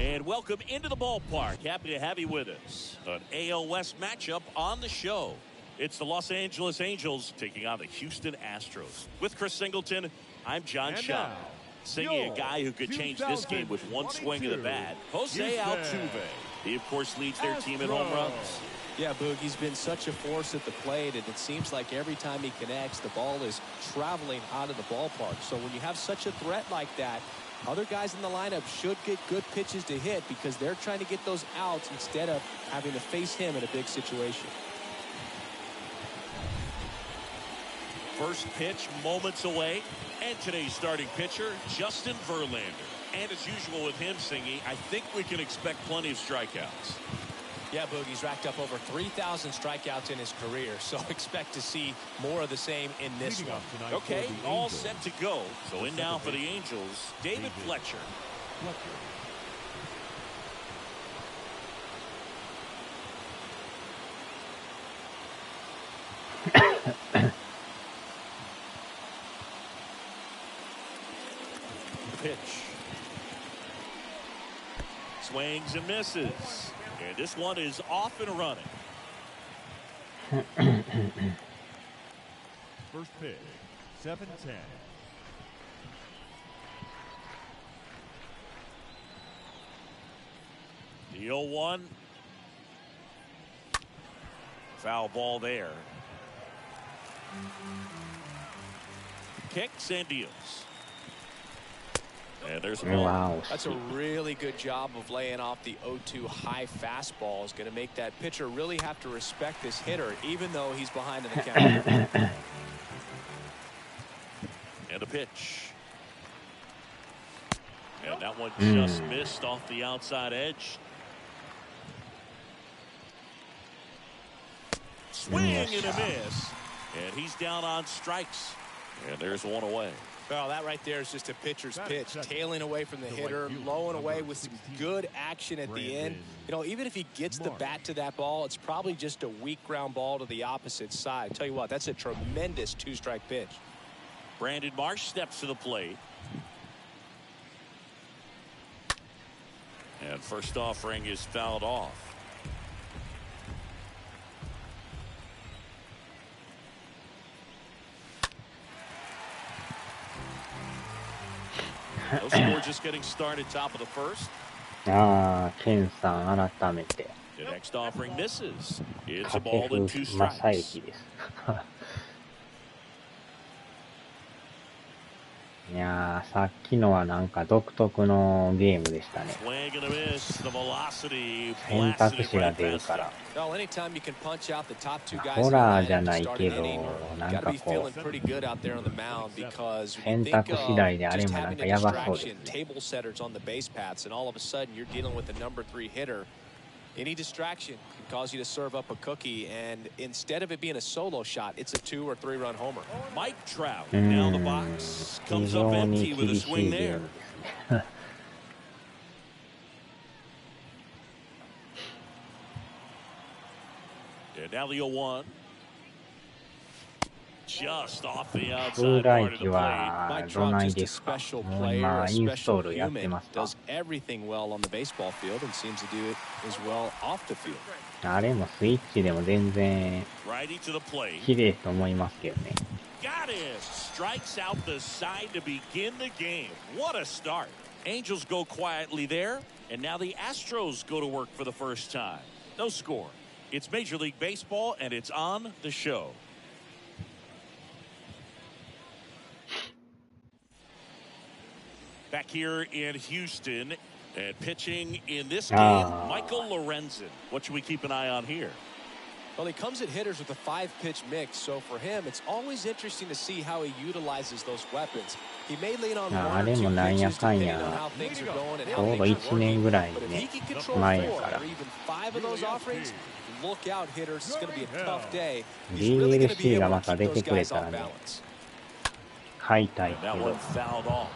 And welcome into the ballpark. Happy to have you with us. An AL West matchup on the show. It's the Los Angeles Angels taking on the Houston Astros. With Chris Singleton, I'm John Shaw. Singing a guy who could change this game with one swing of the bat, Jose Altuve. He, of course, leads their team in home runs. Yeah, Boog, he's been such a force at the plate, and it seems like every time he connects, the ball is traveling out of the ballpark. So when you have such a threat like that, other guys in the lineup should get good pitches to hit because they're trying to get those outs instead of having to face him in a big situation. First pitch moments away, and today's starting pitcher, Justin Verlander. And as usual with him singing, I think we can expect plenty of strikeouts. Yeah, Boog, he's racked up over 3,000 strikeouts in his career, so expect to see more of the same in this one. Okay, all set to go. So in now for the Angels, David Fletcher. Pitch. Swings and misses. And this one is off and running. First pitch, 7-10. The 0-1. Foul ball there. Kicks and deals. And there's a ball. Wow. That's a really good job of laying off the 0-2 high fastball. Is going to make that pitcher really have to respect this hitter, even though he's behind in the count. And a pitch. And that one just missed off the outside edge. Swing and a miss. And he's down on strikes. And there's one away. Well, that right there is just a pitcher's pitch, tailing away from the hitter, blowing away with some good action at the end. You know, even if he gets the bat to that ball, it's probably just a weak ground ball to the opposite side. Tell you what, that's a tremendous two-strike pitch. Brandon Marsh steps to the plate. And first offering is fouled off. No score, just getting started, top of the first. ケンさん改めて The next offering misses. It's a 掛 ball 布 and two 正 strikes. 幸です。いやー、さっきのはなんか独特のゲームでしたね。 Swing and a miss. The velocity 選 blasted 択 it 肢が right 出る past から。 Well, anytime you can punch out the top two guys ホ in the ラーじゃ lineup な to い start け an ど、 inning, なん got to か be こ feeling う、 pretty good out there on the mound because when 選 you 択 think 次第であれ of も just なん having か a やばそうです distraction, ね。 table setters on the base paths, and all of a sudden you're dealing with the number 3 hitter. Any distraction can cause you to serve up a cookie, and instead of it being a solo shot, it's a 2 or 3 run homer. Mike Trout down the box. 非 Comes up 常に empty with 厳 a し swing いゲー there. ムですね。And now the 0-1. Just off the 風 outside 来 part of 機 the plate. は Mike ど Trout ない just で a すか？ special もう player, 今 a インストー special ルやって human. ますか？ Does everything well on the baseball field and seems to do it as well off the field. あれもスイッチでも全然 Righty to the plate. 綺麗と思いますけどね。 Got it. Strikes out the side to begin the game. What a start. Angels go quietly there, and now the Astros go to work for the first time. No score. It's Major League Baseball, and it's on the show. Back here in Houston, and pitching in this game, Michael Lorenzen. What should we keep an eye on here? Well, he comes at hitters with a 5-pitch mix, so for him, it's always interesting to see how he utilizes those weapons. He may lean on あ one れ or も two なんや pitches かん depending や on how things are going and ち how ょうど things 1 are 年 working. ぐらい But if ね he can control 前 4 or やから even 5 of those offerings, look out, hitters. It's going to be a tough day. He's really going to be DLC が able ま to た keep 出 those てくれ guys たら off ね balance. 買いたいけ That ど one fouled off.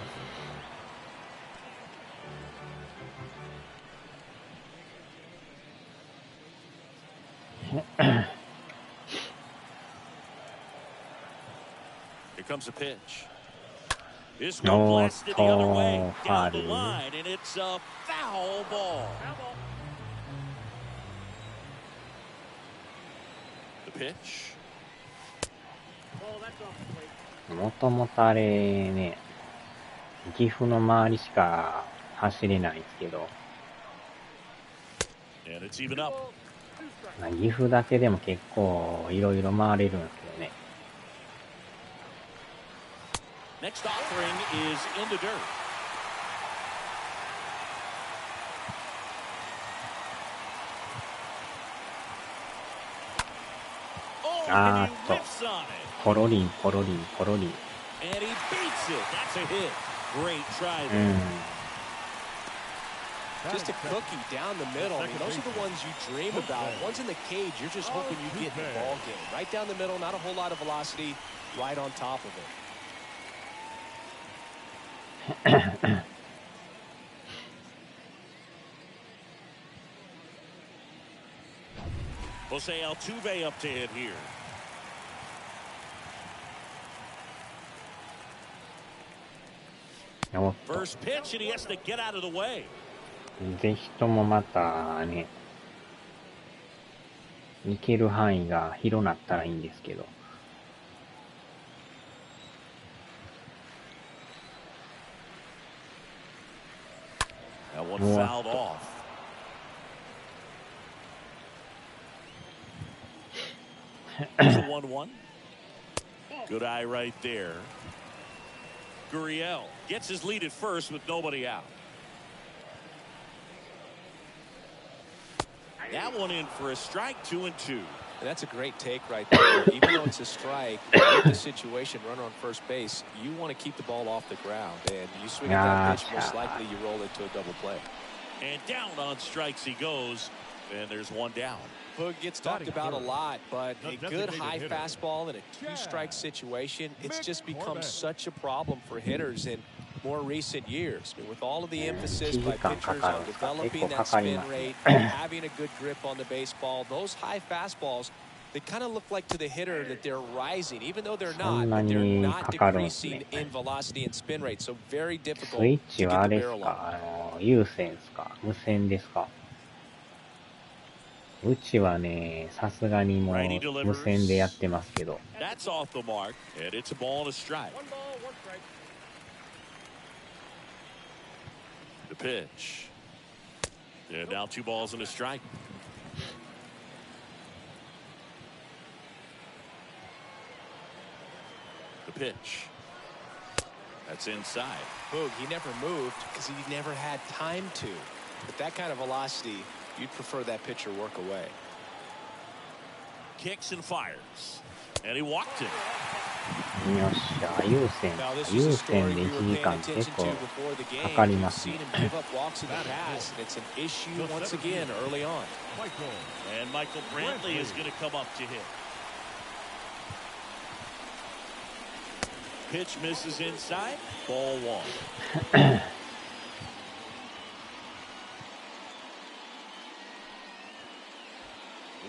Here comes a pitch. This one blasted the other way down the foul. line, and it's a foul ball. The pitch. もともとあれね、岐阜の周りしか走れないんですけど、And it's even up. 岐阜だけでも結構いろいろ回れるんですけどね。Next offering is in the dirt. Oh, and he whiffs on it. ポロリン、ポロリン、ポロリン。And he beats it. That's a hit. Great try there. Just a cookie down the middle. I mean, those are the ones you dream about. Ones in the cage, you're just hoping you get in the ball game. Right down the middle, not a whole lot of velocity, right on top of it. Jose Altuve up to hit here. First pitch, and he has to get out of the way. ぜひともまたね、行ける範囲が広なったらいいんですけど。That one fouled off. It's a 1-1. Good eye right there. Gurriel gets his lead at first with nobody out. That one in for a strike, 2-2. And that's a great take right there. Even though it's a strike, with the situation, runner on first base, you want to keep the ball off the ground. And you swing at that pitch, most likely you roll into a double play. And down on strikes he goes. And there's one down. Hook gets talked about a lot, but a good high fastball in a two-strike situation, it's just become such a problem for hitters in more recent years. I mean, with all of the emphasis by pitchers on developing that spin rate, having a good grip on the baseball, those high fastballs, they kind of look like to the hitter that they're rising, even though they're not, but they're not decreasing in velocity and spin rate. So very difficult to get the barrel on. 有線ですか？無線ですか？うちはね、さすがにもう無線でやってますけど。That's off the mark, and it's a ball and a strike. The pitch. And now 2 balls and a strike. The pitch. That's inside. Boog, he never moved because he never had time to. With that kind of velocity, you'd prefer that pitcher work away. Kicks and fires. And he walked it. よっしゃ、有線で1時間結構かかりますね。And Michael Brantley is going to come up to hit. Pitch misses inside. Ball 1.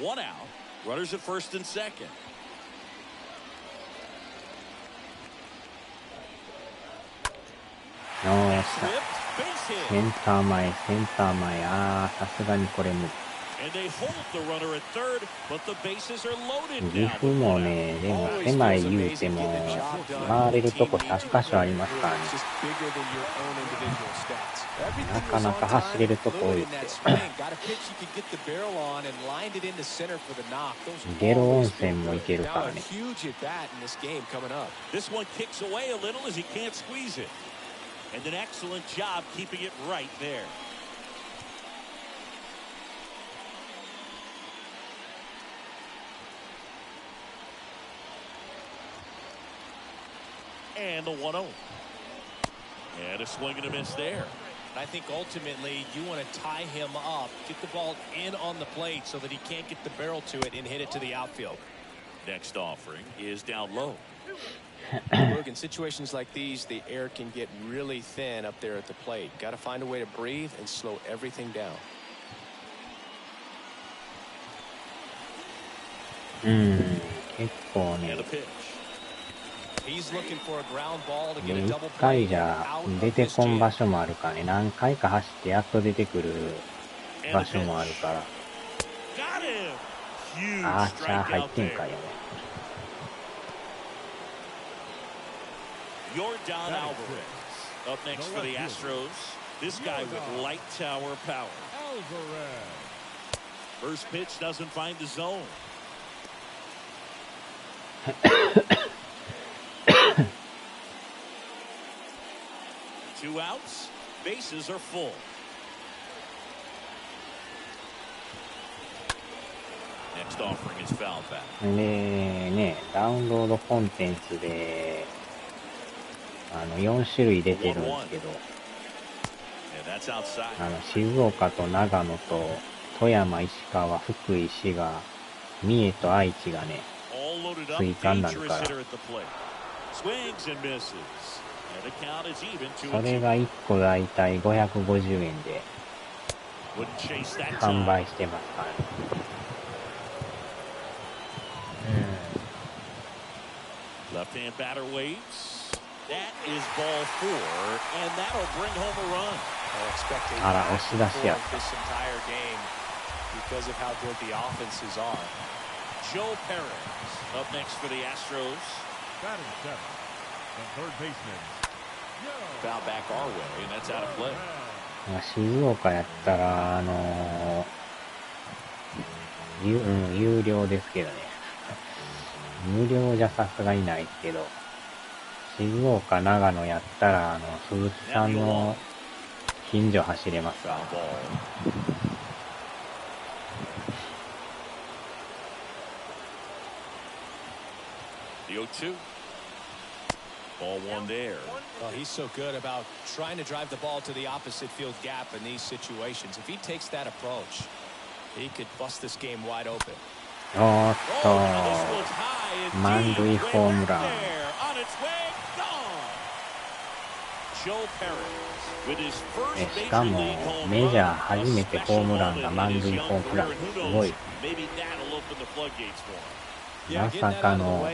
One out. Runners at first and second. No, センター前、センター前。さすがにこれ無理。岐阜もね、でも狭い言うても回れるとこ100箇所ありますからね。なかなか走れるとこ多いですよ。ゲロ温泉も行けるからね。And an excellent job keeping it right there. And the 1-0. And a swing and a miss there. I think ultimately you want to tie him up, get the ball in on the plate so that he can't get the barrel to it and hit it to the outfield. Next offering is down low. Look, in situations like these, the air can get really thin up there at the plate. Got to find a way to breathe and slow everything down. 結構ね、で、1回じゃ出てこん場所もあるからね。何回か走ってやっと出てくる場所もあるから。あーちゃー入ってんかよね。Jordan Alvarez up next for the Astros. This guy with light tower power. First pitch doesn't find the zone. 2 outs. Bases are full. Next offering is foul back. でね、ダウンロードコンテンツで4種類出てるんですけど、静岡と長野と富山、石川、福井、滋賀、三重と愛知がね、追加になるから、それが1個だいたい550円で販売してますからね。Left-hand batter waits. That is ball 4, and that'll bring home a run. This entire game because of how good the offenses are. Joe Perez up next for the Astros. Batting 7, the third baseman. Foul back our way, and that's out of play. 静岡やったら有料ですけどね。無料じゃさすがにないけど、静岡、長野やったら鈴木さんの近所走れますわ。The 0-2. Ball 1 there. Well, he's so good about trying to drive the ball to the opposite field gap in these situations. If he takes that approach, he could bust this game wide open. おーっと、満塁ホームラン。しかもメジャー初めてホームランが満塁ホームラン。すごい。まさかの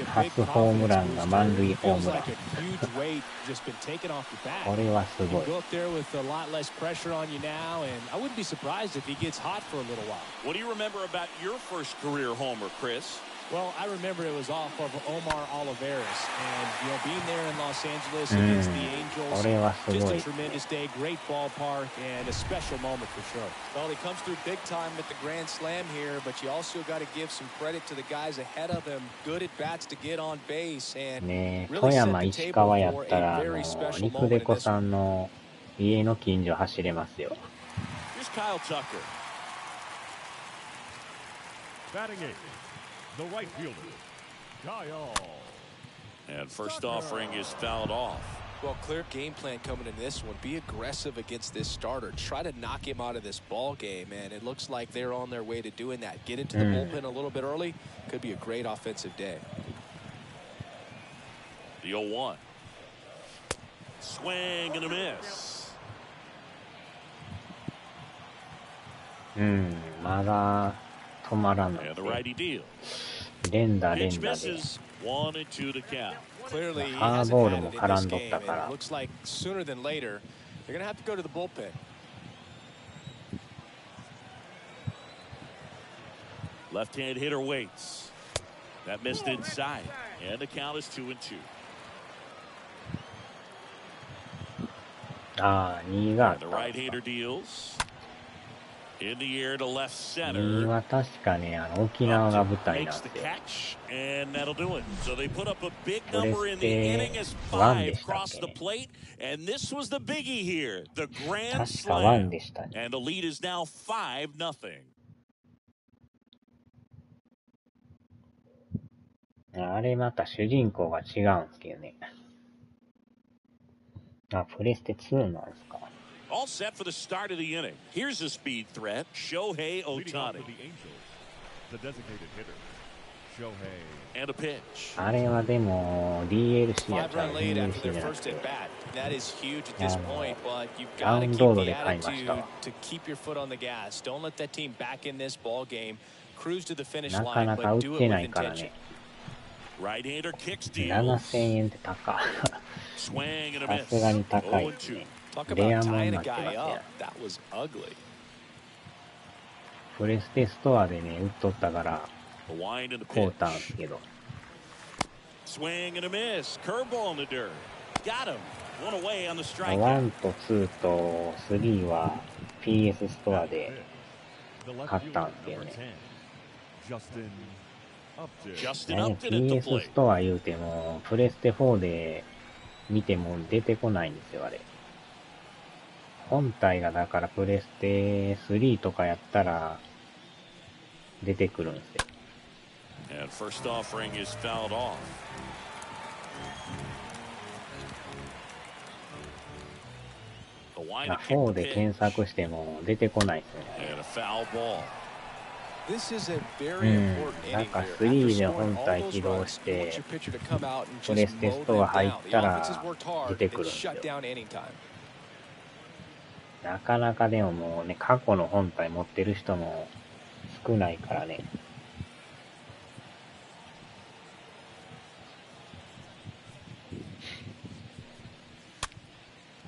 初ホームランが満塁ホームラン。これはすごい。What do you remember about your first career homer, Chris? Well, I remember it was off of Omar Olivares, and being there in Los Angeles against the Angels, just a tremendous day, great ballpark, and a special moment for sure. Well, he comes through big time at the Grand Slam here, but you also got to give some credit to the guys ahead of him. Good at bats to get on base, and ね、富山、石川やったら陸デコさんの家の近所走れますよ。Here's Kyle Tucker. Batting 8. The right fielder, Kyle. And first offering is fouled off. Well, clear game plan coming in this one. Be aggressive against this starter. Try to knock him out of this ball game, and it looks like they're on their way to doing that. Get into the bullpen a little bit early. Could be a great offensive day. The 0-1. Swing and a miss. まだ止まらない。連打で。Clearly, ファーボールも絡んどったから。Looks like sooner than later, they're going to have to go to the bullpen. Left-hand hitter waits. That missed inside, and the count is 2-2. 2があった。The right-hander deals. In the air to left 2 center. は確かね、沖縄が舞台なん Makes で the すよ。 catch, and that'll do it. So they put up a big number in the inning as 5 crossed the plate, and this was the biggie here, the grand slam. And the lead is now 5-0. あれまた主人公が違うんですけどね。プレステ2なんですか。All set for the start of the inning. Here's a speed threat, Shohei Ohtani. The designated hitter, Shohei. And a pitch. あれはでも DLC やったら DLC じゃなくてダウンロードで買いましたわ。なかなか売ってないからね。Right-hander kicks deep. 7000円って高Swing and a さ miss. すがに高い 0-2. ですね。 Talk レ about アもん tying な a ってます guy ね。 up. That was ugly. プレステストアでね、売っとったから、 The wind and the 買う pitch. たんすけど。Swing and a miss. Curveball in the dirt. Got him. One away on the strikeout. 1と2と3は PS ストアで買ったんすけどね。Justin ね、 Upton at the PS ス plate. トア言うても、プレステ4で見ても出てこないんですよ、あれ。本体がだからプレステ3とかやったら出てくるんですよ。And first offering is fouled off. 4で検索しても出てこないですよね。 And a foul ball. This is a very important なん inning か here. 3 で After 本 scoring all 体 those 起動 runs, し you て want your pitcher to come out and プレ just ステ mow ストア them 入っ down. The た offense ら has worked hard 出て and くるんですよ。 shut down inning time. なかなかでももうね、過去の本体持ってる人も少ないからね。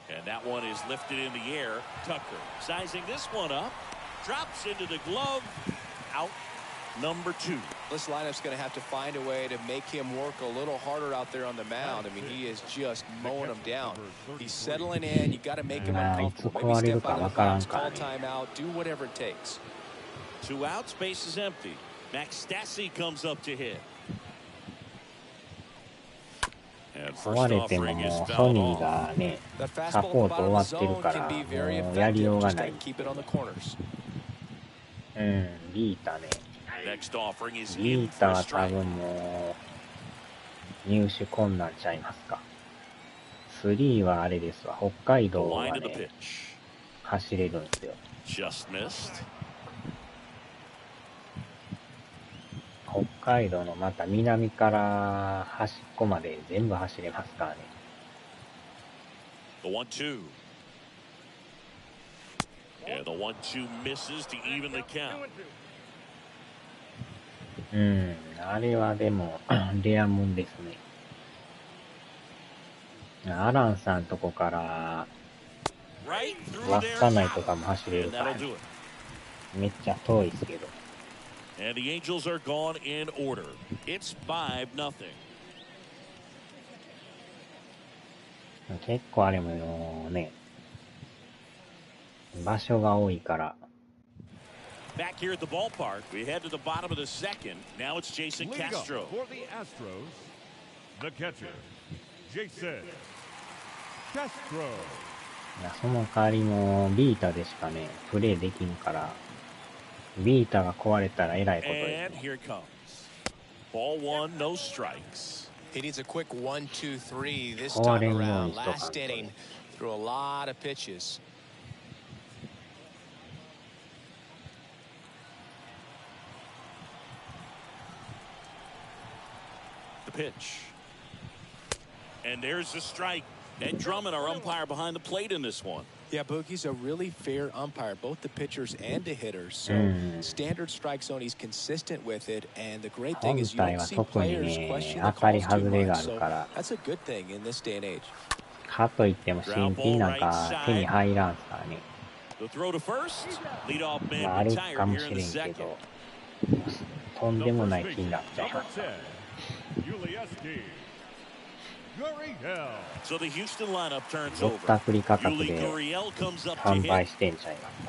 And that one is lifted in the air. Tucker sizing this one up. Drops into the glove. Out number 2. This lineup's going to have to find a way to make him work a little harder out there on the mound. I mean, he is just mowing them down. He's settling in. You got to make him uncomfortable. Maybe step out of the box, call timeout, do whatever it takes. 2 outs, base is empty. Max Stassi comes up to hit. And 壊 first れても offering is もうソ fouled ニー off. がね、 That サ fastball ポ at ー the ト bottom 終わ of っ the てる zone か can ら、 be very もうやりよ effective. うが Just な got い to。keep it on the corners. ビータね。Next offering is ビ in ー for タ a は多 strike. 分もう入手困難ちゃいますか。3はあれですわ。北海 The 道は line of the ね、 pitch. 走れるんですよ。 Just missed. 北海道のまた南から端っこまで全部走れますからね。The 1-2. And the 1-2 misses to even the count. あれはでもレアもんですね。アランさんとこから稚内とかも走れるから、ね、めっちゃ遠いですけど。And the Angels are gone in order. It's 5-0. 結構あれもね、場所が多いから。Back here at the ballpark, we head to the bottom of the second. Now it's Jason Castro. For the Astros, the catcher, Jason Castro. その代わりもビータでしかね、プレイできんから、ビータが壊れたらえらいことです、ね。 And here it comes. Ball 1, no strikes. He needs a quick 1-2-3 this time around. Last inning, threw a lot of pitches. The pitch. And there's the strike. Ed Drummond, our umpire behind the plate in this one. Yeah, Boogie's a really fair umpire, both the pitchers and the hitters. So standard strike zone, he's consistent with it. And the great thing is you don't see players question the calls too much. So that's a good thing in this day and age. かといっても新品なんか手に入らんすからね。The throw to first. Leadoff まあ、あ man れか retired も here し in れ the んけ second. ど、とんでもない気になっちゃいます。 So the Houston lineup turns ぼっ over. たくり価格 Yuli で Gurriel comes up to 販売 hit. してんちゃいます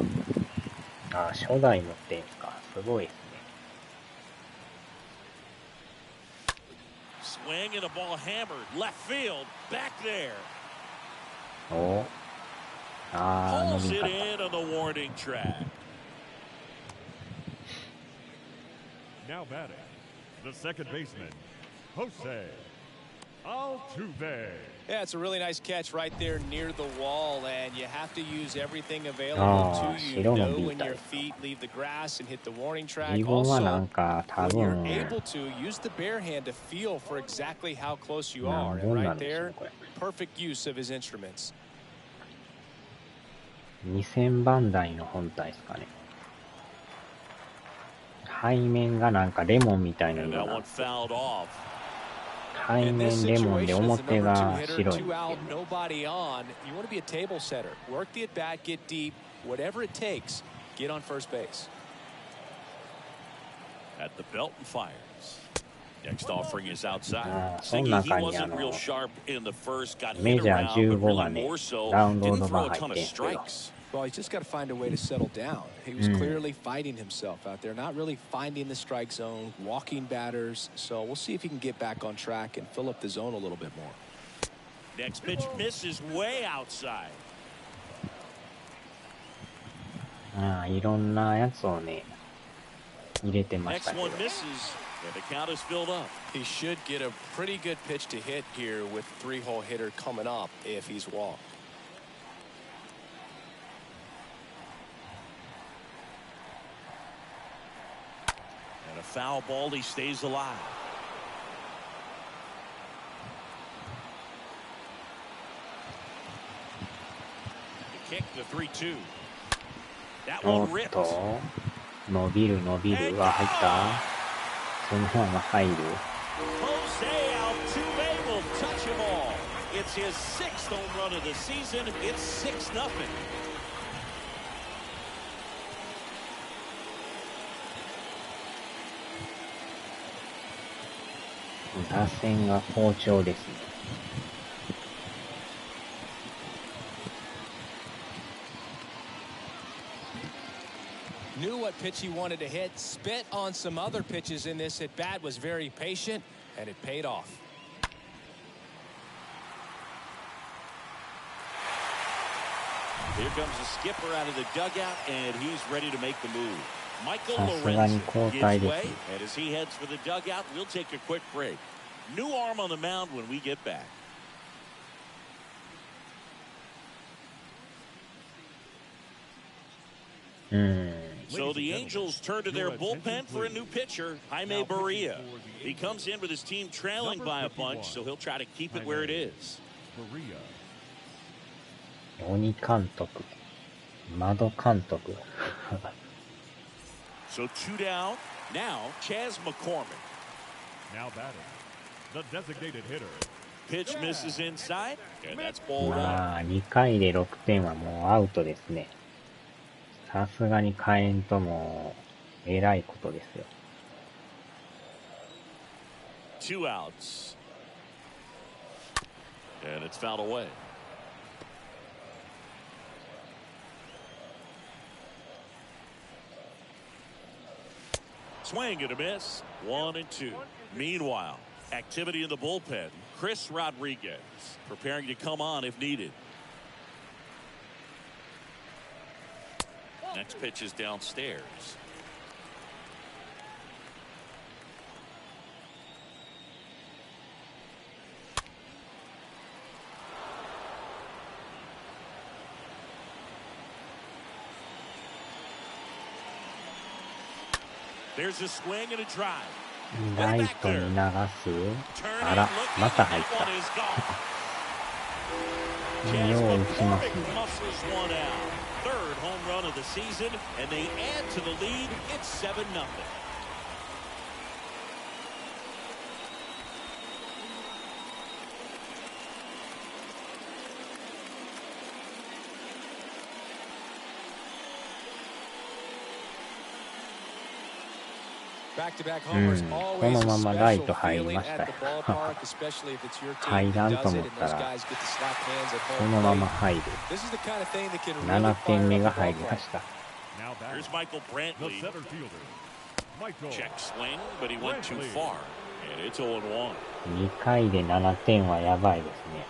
か。あ、初代持ってんすか。すごいですね。 Swing and a ball hammered left field. Back there. おあー、 Pulls 伸び it 方。 in on the warning track. Now batting, the second baseman, Jose Altuve. Yeah, it's a really nice catch right there near the wall, and you have to use everything available to you. Know when your feet leave the grass and hit the warning track. リボンはな Also, んか多 when 分 you're able to use the bare hand to feel for exactly how close you な are. んぼ And んな right んでしょう there, これ。 perfect use of his instruments. 2000番台の本体ですかね。背面がなんかレモンみたいな And 色 that な one fouled off. 背面レモンで表が白いんですよね。Nobody on. You want to be a table setter. Work the at bat, get deep, whatever it takes. Get on first base. At the belt and fires. Next offering is outside. その中にメジャー15がね、ダウンロードが入ってんすよ。Well, he's just got to find a way to settle down. He was clearly fighting himself out there, not really finding the strike zone, walking batters. So we'll see if he can get back on track and fill up the zone a little bit more. Next pitch misses way outside. いろんなやつをね、入れてました Next けど。 one misses, and the count is filled up. He should get a pretty good pitch to hit here with three-hole hitter coming up if he's walked. And a foul ball, he stays alive. The kick, the 3-2. That お one っ ripped. と、伸びる。入ったそのまま入る。 Jose Altuve will touch him all. It's his 6th home run of the season. It's 6-0. 打線が好調ですね。Knew what pitch he wanted to hit, spit on some other pitches in this at bat, was very patient, and it paid off. Here comes the skipper out of the dugout, and he's ready to make the move. Michael さすがに Lorenzen 交代 gives です way, ね。 and as he heads for the dugout, we'll take a quick break. New arm on the mound when we get back. So the Angels turn to their bullpen for a new pitcher, Jaime Barria. He comes in with his team trailing by a bunch, so he'll try to keep it where it is. 鬼監督。窓監督。So 2 down. Now, Chas McCormick. Now batting, the designated hitter. Pitch misses inside, and that's ball まあ、2回で6点はもうアウトですね。さすがに変えんとも、えらいことですよ。 2 outs. And it's fouled away. Swing and a miss. 1-2. Meanwhile, activity in the bullpen. Chris Rodriguez preparing to come on if needed. Next pitch is downstairs. There's a swing and a drive. ライトに流す。あら、また入った。よう打ちますね。Third home run of the season, and they add to the lead. It's 7-0. Back-to-back homers, こ always の a ままライ special ト入り feeling ました at よ。 the ballpark, especially if it's your 入 team ら who んと does 思 it っ and た those ら、 guys get to slap hands at そ home のま plate. ま入る。 This is the kind of thing that can really 7 fire 点目 up が the 入りま ballpark. した。 Now batting, Here's Michael the Brantley. center fielder, Michael. Check swing, but he went too far, and it's 0-1. 2回で7点はやばいですね。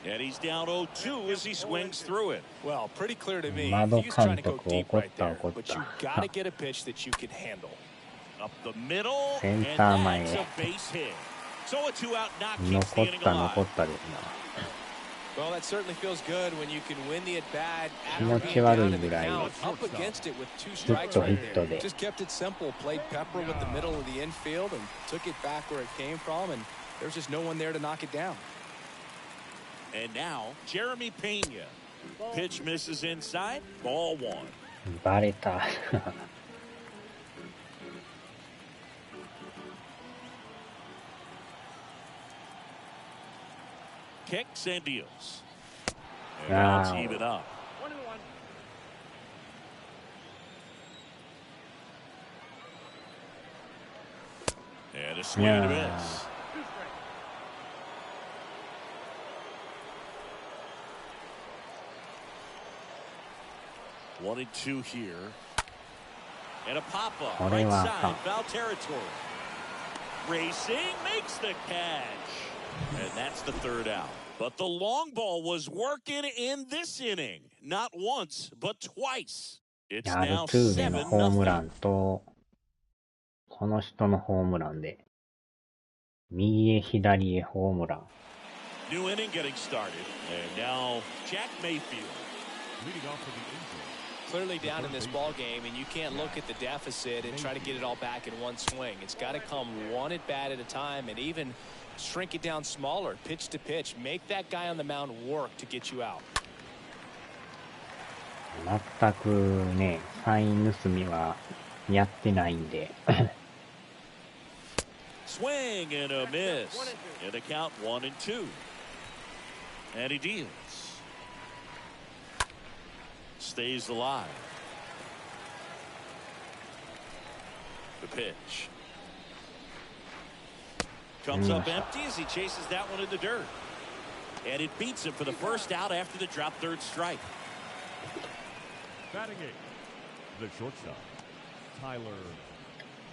And he's down 0-2 as he swings through it. Well, pretty clear to me. 窓 He was trying to 監 go 督 deep 怒っ right た there, 怒っ but you た。 got to get a pitch that you can handle. Up the middle, セン and ター前 that's へ。 a base hit. So a 2-out knock keeps 残 the っ inning た残 alive. ったです Well, that certainly feels good when you can win the at bat 気持 after ち being 悪 down い in the ぐらい count, up against it with 2ヒッ strikes トヒ right ット there. で Just kept it simple, played pepper with the middle of the infield, and took it back where it came from, and there's just no one there to knock it down. And now, Jeremy Pena. Pitch misses inside, ball 1. バレた。kicks and deals. And now it's even up. And a swing and a miss. One and two here. And a pop-up right side, foul territory. Racing makes the catch. And that's the third out. But the long ball was working in this inning. Not once, but twice. It's now 7-0のホームラン 7-0. と、この人のホームランで、右へ左へホームラン。New inning getting started. And now Jack Mayfield. Leading off for the Angels. Clearly down in this ball game, and you can't look at the deficit and try to get it all back in one swing. It's got to come one at bat at a time, and even shrink it down smaller, pitch to pitch. Make that guy on the mound work to get you out. 全くね、サイン盗みはやってないんで。Swing and a miss. In the count 1-2. And he deals. Stays alive. The pitch. Comes up empty as he chases that one in the dirt. And it beats him for the first out after the drop third strike. Batting eighth, the shortstop, Tyler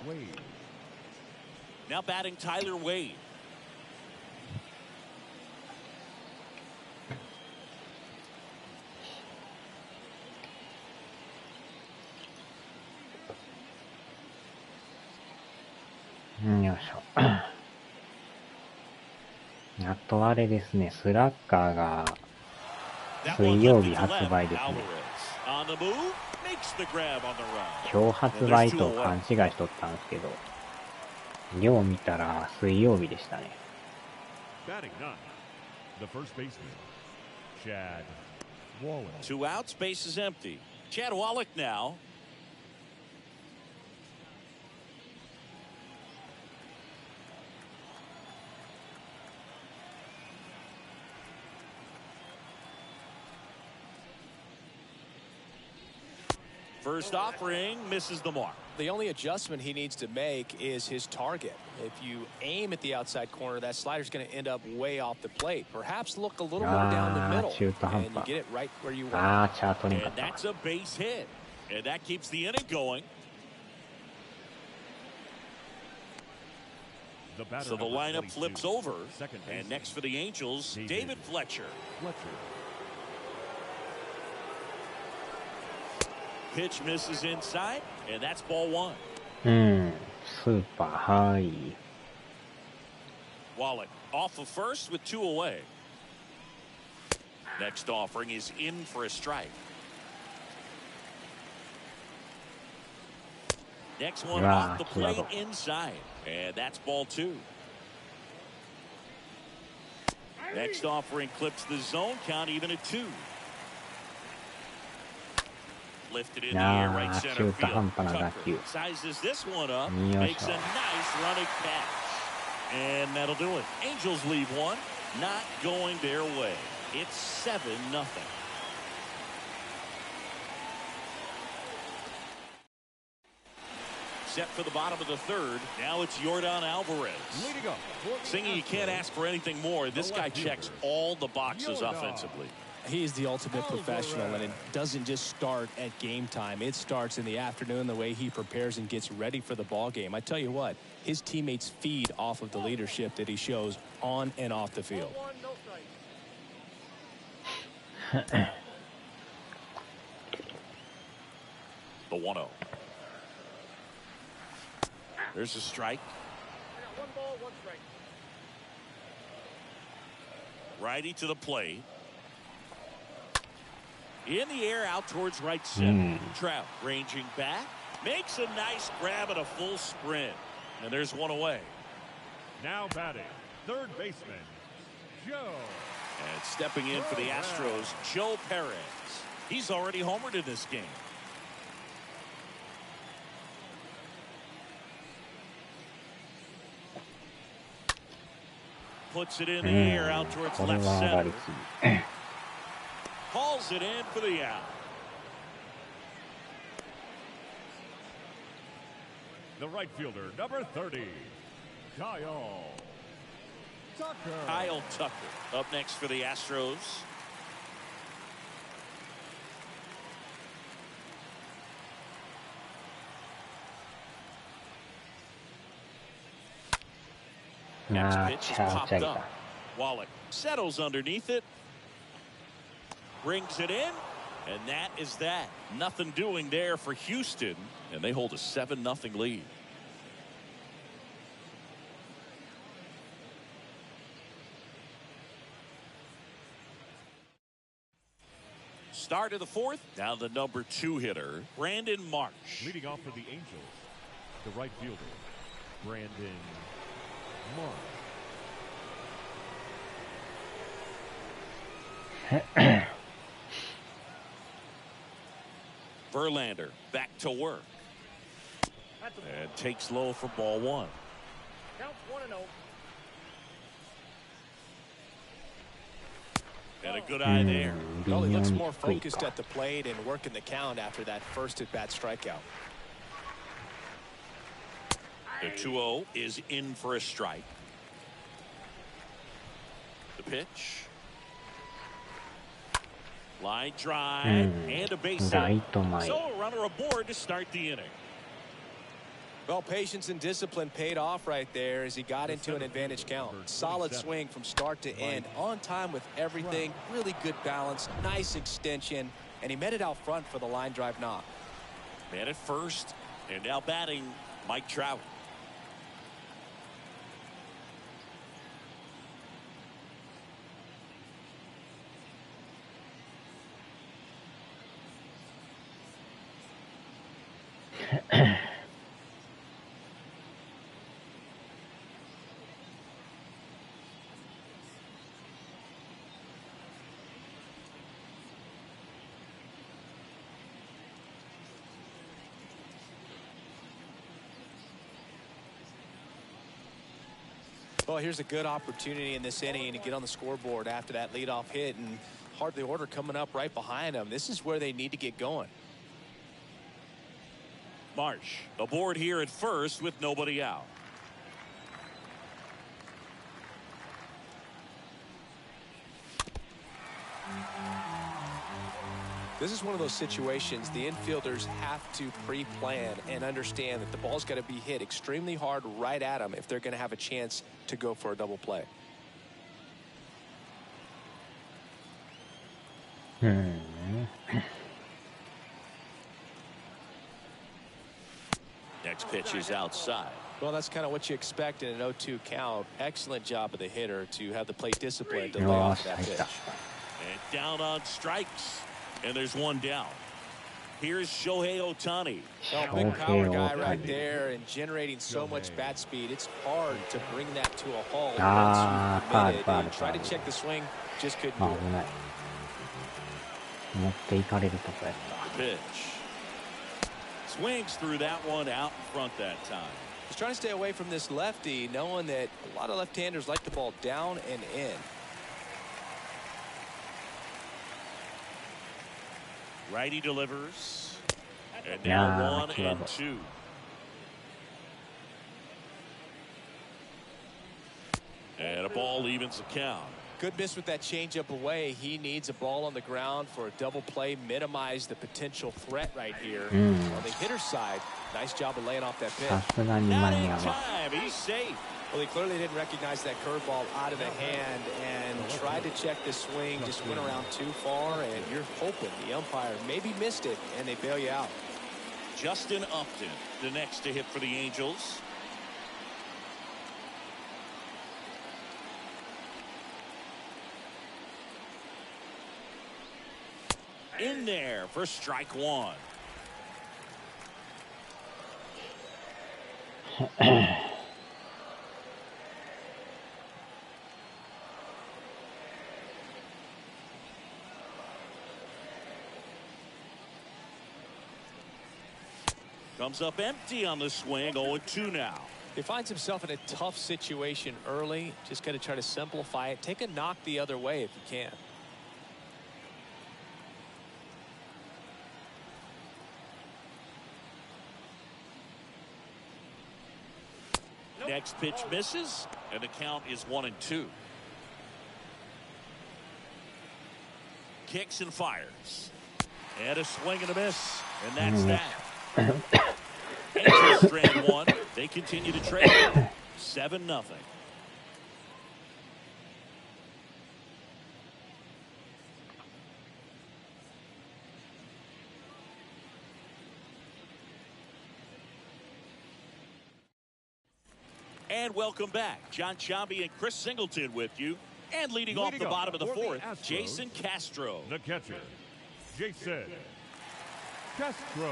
Wade. Now batting Tyler Wade.よいしょ。あとあれですね、スラッガーが水曜日発売ですね。今日発売と勘違いしとったんですけど、量見たら水曜日でしたね。Batting ninth, the first baseman, Chad Wallach. 2 outs, base is empty. Chad Wallach now. First offering misses the mark. The only adjustment he needs to make is his target. If you aim at the outside corner, that slider's going to end up way off the plate. Perhaps look a little more down the middle, and you get it right where you want. And that's a base hit, and that keeps the inning going. So the lineup flips over, and next for the Angels, David Fletcher. Pitch misses inside, and that's ball one. スーパーハイ。Wallach off of first with 2 away. Next offering is in for a strike. Next one off the plate inside, and that's ball 2. Next offering clips the zone count even at 2. Lifted in the air, right center field. Tucker sizes this one up, makes a nice running catch. And that'll do it. Angels leave one, not going their way. It's 7-0. Set for the bottom of the third. Now it's Yordan Alvarez. Singing, you can't ask for anything more. This guy checks all the boxes offensively. He is the ultimate professional, and it doesn't just start at game time. It starts in the afternoon, the way he prepares and gets ready for the ball game. I tell you what, his teammates feed off of the leadership that he shows on and off the field. The 1-0. There's a strike. One ball, one strike. Righty to the plate. In the air, out towards right center. Trout ranging back. Makes a nice grab at a full sprint. And there's one away. Now batting, third baseman, Joe. And stepping in for the Astros, Joe Perez. He's already homered in this game. puts it in the air out towards これ left は上がり center. すぎ。 Calls it in for the out. The right fielder, number 30, Kyle Tucker. Kyle Tucker up next for the Astros. Next pitch is popped up. Wallach settles underneath it. Brings it in. And that is that. Nothing doing there for Houston. And they hold a 7-0 lead. Start of the fourth. Now the number 2 hitter, Brandon Marsh. Leading off for the Angels, the right fielder, Brandon Marsh. Verlander back to work. And takes low for ball 1. Counts 1-0. And a good eye there. Well, he looks more focused at the plate and working the count after that first at-bat strikeout. The 2-0 is in for a strike. The pitch. Line drive and a base hit. So a runner aboard to start the inning. Well, patience and discipline paid off right there as he got into an advantage count. Solid swing from start to end, on time with everything, really good balance, nice extension, and he met it out front for the line drive knock. Man at first, and now batting Mike Trout. Well, here's a good opportunity in this inning to get on the scoreboard after that leadoff hit, and hardly order coming up right behind them. This is where they need to get going. Marsh aboard here at first with nobody out. This is one of those situations the infielders have to pre-plan and understand that the ball's got to be hit extremely hard right at them if they're going to have a chance to go for a double play. Next pitch is outside. Well, that's kind of what you expect in an 0-2 count. Excellent job of the hitter to have the plate discipline to lay off that pitch. And down on strikes. And there's one down. Here's Shohei Ohtani. Oh, big power guy right there and generating so much bat speed. It's hard to bring that to a halt once you've committed. Try to check the swing, just couldn't do it. Pitch. Swings through that one out in front that time. He's trying to stay away from this lefty, knowing that a lot of left-handers like the ball down and in. Righty delivers. And now 1-2. And a ball evens the count. Good miss with that changeup away. He needs a ball on the ground for a double play, minimize the potential threat right here. On the hitter's side, nice job of laying off that pitch. Not in time. He's safe. Well, he clearly didn't recognize that curveball out of the hand and tried to check the swing, just went around too far, and you're hoping the umpire maybe missed it, and they bail you out. Justin Upton, the next to hit for the Angels. In there for strike one. Comes up empty on the swing. 0-2 now. He finds himself in a tough situation early. Just got to try to simplify it. Take a knock the other way if you can. Next pitch misses, and the count is 1-2. Kicks and fires. And a swing and a miss. And that's that. Angels strand one. They continue to trail 7-0. And welcome back. John Chambi and Chris Singleton with you. And leading off the bottom of the fourth, Jason Castro. The catcher, Jason Castro.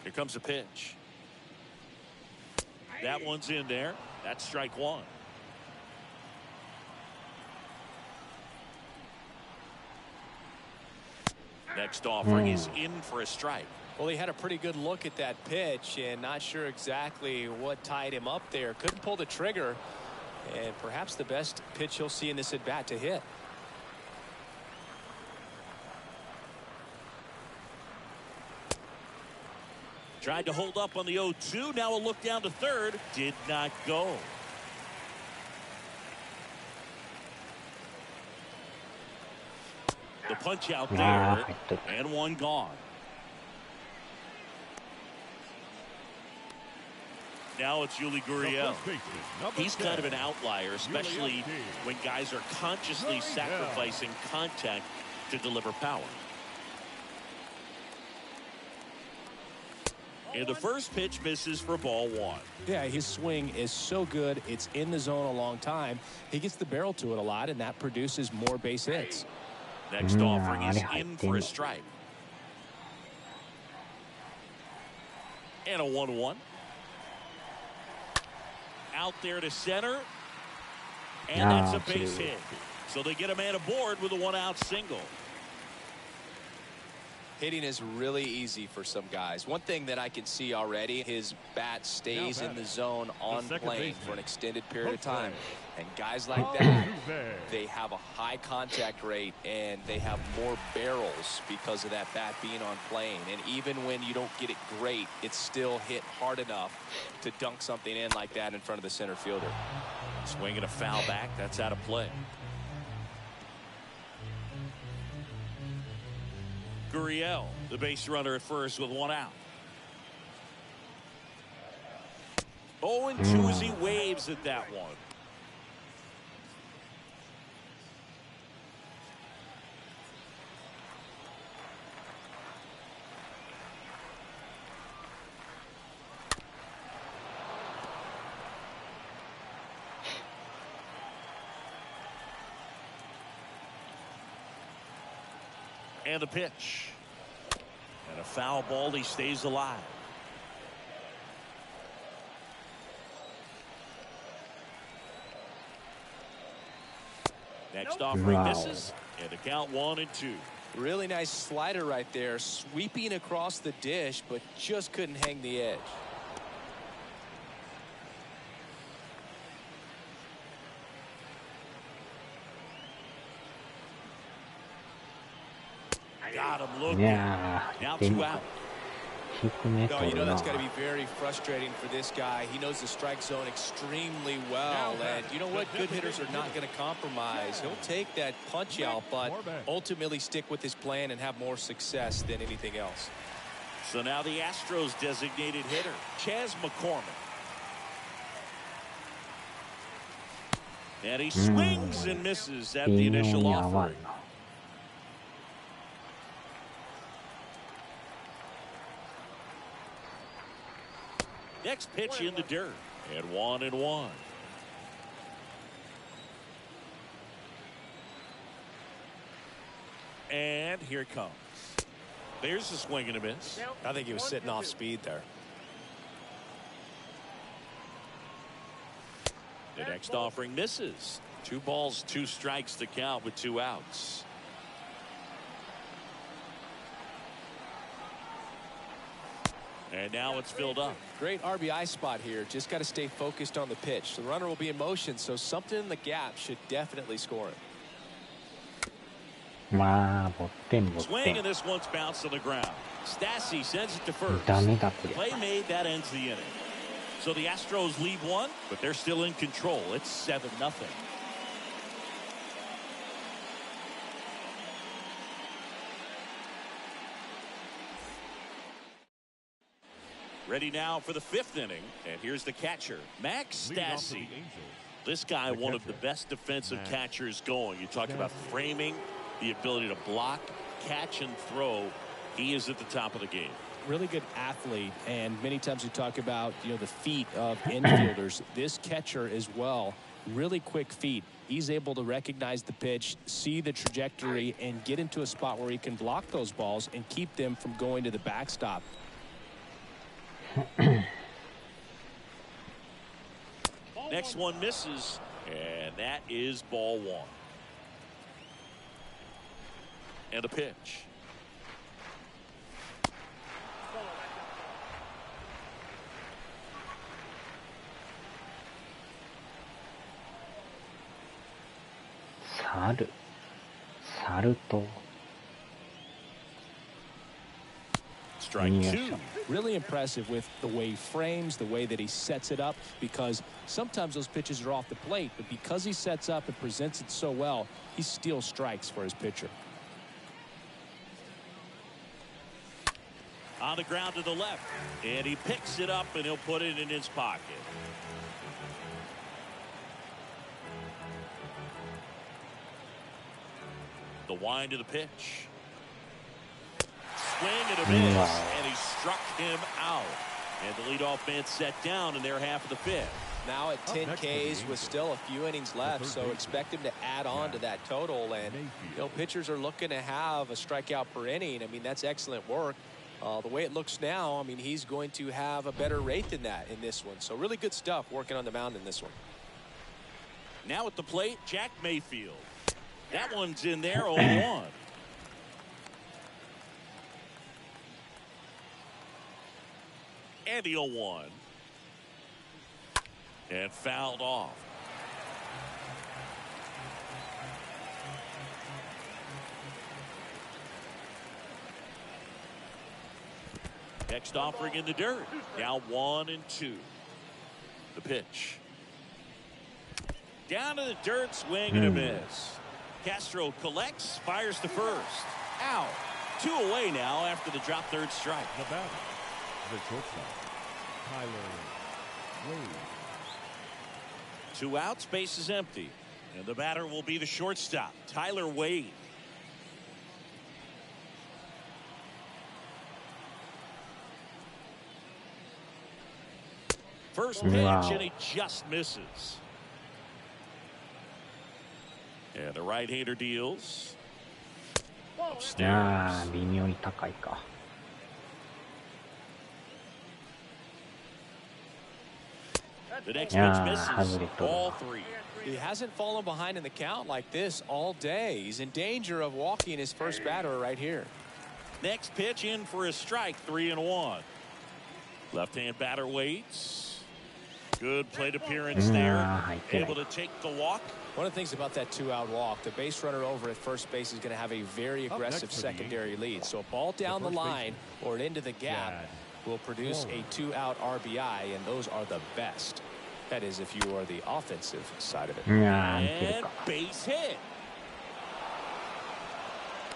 Here comes a pitch. That one's in there. That's strike one. Next offering is in for a strike. Well, he had a pretty good look at that pitch and not sure exactly what tied him up there. Couldn't pull the trigger, and perhaps the best pitch he'll see in this at bat to hit. Tried to hold up on the 0-2. Now a look down to third. Did not go. The punch out there, and one gone. Now it's Yuli Gurriel. He's kind of an outlier, especially when guys are consciously sacrificing contact to deliver power. And the first pitch misses for ball one. Yeah, his swing is so good. It's in the zone a long time. He gets the barrel to it a lot, and that produces more base hits. Next offering is in for a strike. And a 1-1. Out there to center. And that's a base hit. So they get a man aboard with a one-out single. Hitting is really easy for some guys. One thing that I can see already, his bat stays in the zone on plane for an extended period of time. And guys like that, they have a high contact rate and they have more barrels because of that bat being on plane. And even when you don't get it great, it's still hit hard enough to dunk something in like that in front of the center fielder. Swinging a foul back. That's out of play. Gurriel, the base runner at first with one out. 0-2 as he waves at that one. And the pitch. And a foul ball. He stays alive. Next offering misses. And the count 1-2. Really nice slider right there. Sweeping across the dish, but just couldn't hang the edge. Got him looking. Yeah. Now 2 out. No, you know that's got to be very frustrating for this guy. He knows the strike zone extremely well, and you know what? Good hitters are not going to compromise. He'll take that punch out, but ultimately stick with his plan and have more success than anything else. So now the Astros designated hitter, Chas McCormick. And he swings and misses at the initial offering. Next pitch in the dirt. And 1-1. And here it comes. There's a swing and a miss. I think he was sitting off speed there. The next offering misses. 2 balls, 2 strikes to count with 2 outs. And now it's filled up. Great RBI spot here. Just got to stay focused on the pitch. The runner will be in motion, so something in the gap should definitely score him. まあ、ぼってんぼって Swing ん。 and this one's bounced on the ground. Stassi sends it to first. ダメだこれ。 Play made, that ends the inning. So the Astros lead 1, but they're still in control. It's 7-0. Ready now for the 5th inning, and here's the catcher, Max Leading off for the Stassi. Angels, This guy, the one of catcher, the best defensive Max catchers going. You talk about framing, the ability to block, catch, and throw. He is at the top of the game. Really good athlete, and many times we talk about, you know, the feet of infielders. This catcher as well, really quick feet. He's able to recognize the pitch, see the trajectory, and get into a spot where he can block those balls and keep them from going to the backstop. Next one misses, and that is ball 1. And a pitch. Saru to Strike 2. Really impressive with the way he frames, the way that he sets it up, because sometimes those pitches are off the plate, but because he sets up and presents it so well, he steals strikes for his pitcher. On the ground to the left, and he picks it up and he'll put it in his pocket. The wind to the pitch. Swing and a miss, and he struck him out. And the leadoff man set down in their half of the 5th. Now at 10 Ks with still a few innings left, so expect him to add on to that total. And, you know, pitchers are looking to have a strikeout per inning. I mean, that's excellent work. The way it looks now, I mean, he's going to have a better rate than that in this one. So really good stuff working on the mound in this one. Now at the plate, Jack Mayfield. That one's in there, 0-1. And the 0-1. And fouled off. Next offering in the dirt. Now 1-2. The pitch. Down to the dirt, swing and a miss. Castro collects, fires to first. Out. 2 away now after the drop third strike. The batter, the shortstop, Tyler Wade. 2 outs, base is empty. And the batter will be the shortstop, Tyler Wade. First pitch, and he just misses. And the right-hander deals. Upstairs. 微妙に高いか。The next pitch misses. Ball 3. He hasn't fallen behind in the count like this all day. He's in danger of walking his first batter right here. Next pitch in for a strike, 3-1. Left-hand batter waits. Good plate appearance there. Able to take the walk. One of the things about that 2-out walk, the base runner over at first base is going to have a very aggressive secondary lead. So a ball down the line or into the gap will produce a 2-out RBI, and those are the best. That is if you are the offensive side of it. And base hit.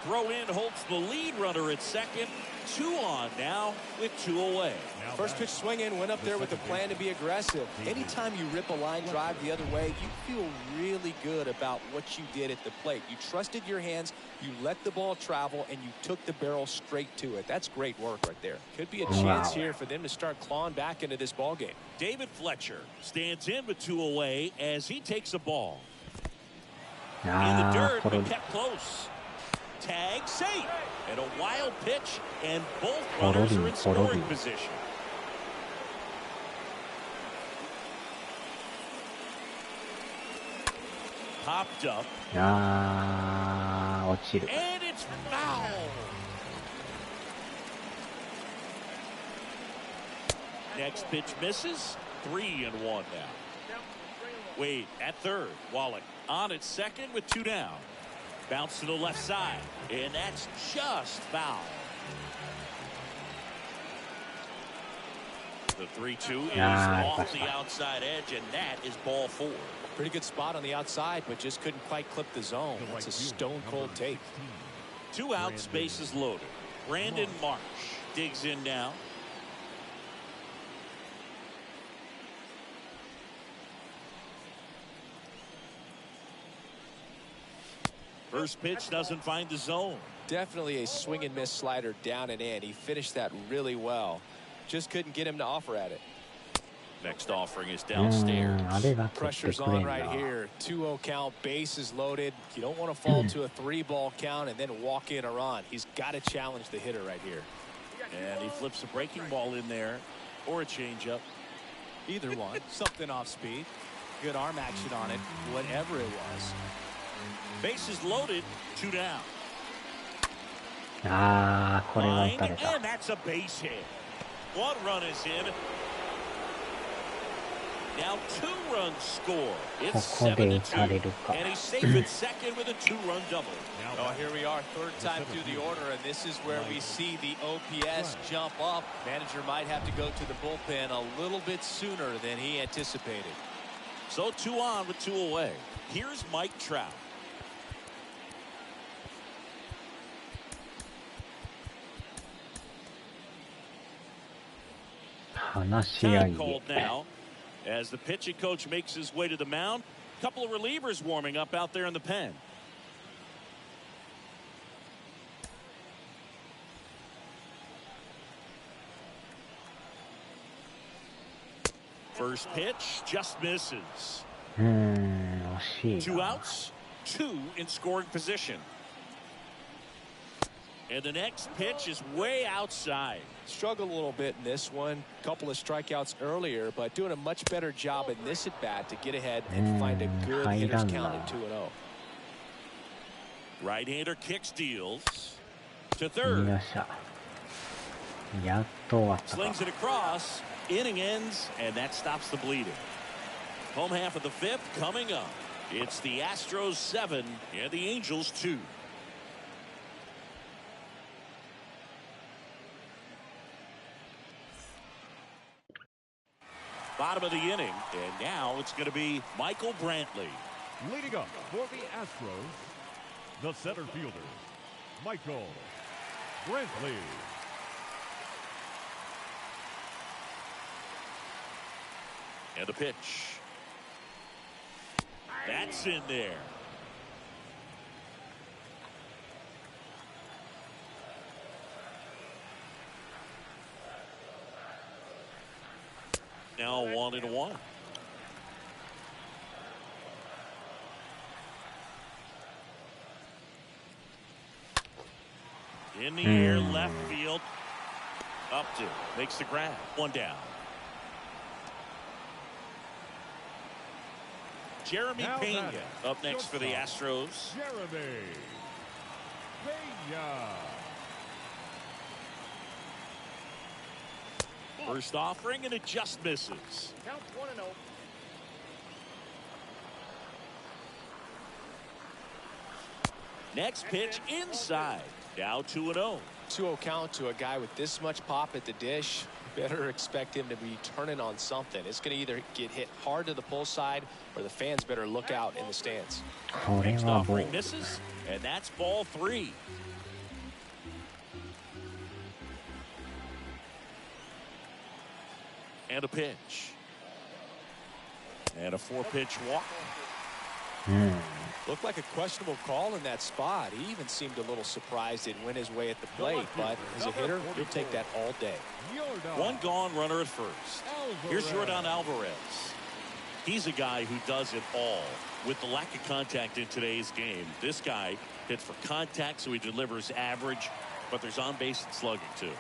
Throw in holds the lead runner at second. 2 on now with 2 away. First pitch swing in, went up there with a plan to be aggressive. Anytime you rip a line drive the other way, you feel really good about what you did at the plate. You trusted your hands, you let the ball travel, and you took the barrel straight to it. That's great work right there. Could be a chance here for them to start clawing back into this ball game. David Fletcher stands in with 2 away as he takes a ball. In the dirt, but kept close. Tag safe. And a wild pitch, and both runners are in scoring position. popped up. 落ちる。 And it's foul. Next pitch misses. 3-1 now. Wade at third. Wallach on at second with 2 down. Bounce to the left side. And that's just foul. The 3-2 is off the outside edge, and that is ball 4. Pretty good spot on the outside, but just couldn't quite clip the zone. It's a stone-cold take. 2 outs, bases loaded. Brandon Marsh digs in now. First pitch doesn't find the zone. Definitely a swing and miss slider down and in. He finished that really well. Just couldn't get him to offer at it. Next offering is downstairs. Pressure's on right here. 2-0 count, bases loaded. You don't want to fall to a 3-ball count and then walk in a run. He's got to challenge the hitter right here. And he flips a breaking ball in there or a changeup. Either one. Something off speed. Good arm action on it. Whatever it was. Bases loaded. 2 down. これは打たれた。 And that's a base hit. 1 run is in. Now 2 runs score. It's ここで打たれ 7-2. るか。 And he's safe at second with a 2-run double. Oh, here we are, third time through the order, and this is where we see the OPS jump up. Manager might have to go to the bullpen a little bit sooner than he anticipated. So 2 on with 2 away. Here's Mike Trout. Time called now as the pitching coach makes his way to the mound. A couple of relievers warming up out there in the pen. First pitch just misses. 惜しい 2 な。 outs, 2 in scoring position. And the next pitch is way outside. Struggled a little bit in this one. Couple of strikeouts earlier, but doing a much better job in this at bat to get ahead and find a good hitter's count at 2-0. Right-hander kicks, deals to third. よっしゃ。やっと終わったか。 Slings it across. Inning ends, and that stops the bleeding. Home half of the 5th coming up. It's the Astros 7 and the Angels 2. Bottom of the inning, and now it's going to be Michael Brantley. Leading up for the Astros, the center fielder, Michael Brantley. And the pitch. That's in there. Now 1-1. In the air, left field. Up to makes the grab. 1 down. Jeremy Pena up next for the Astros. Jeremy Pena. First offering, and it just misses. Count 1-0. Next pitch inside. Now 2-0. 2-0 count to a guy with this much pop at the dish. Better expect him to be turning on something. It's going to either get hit hard to the pull side, or the fans better look out in the stands. これ Next はボー offering ル。 misses, and that's ball 3. And a pitch. And a 4-pitch walk. Looked like a questionable call in that spot. He even seemed a little surprised it went his way at the plate, but as a hitter, he'll take that all day. 1 gone, runner at first. Here's Yordan Alvarez. He's a guy who does it all. With the lack of contact in today's game, this guy hits for contact, so he delivers average, but there's on-base and slugging too.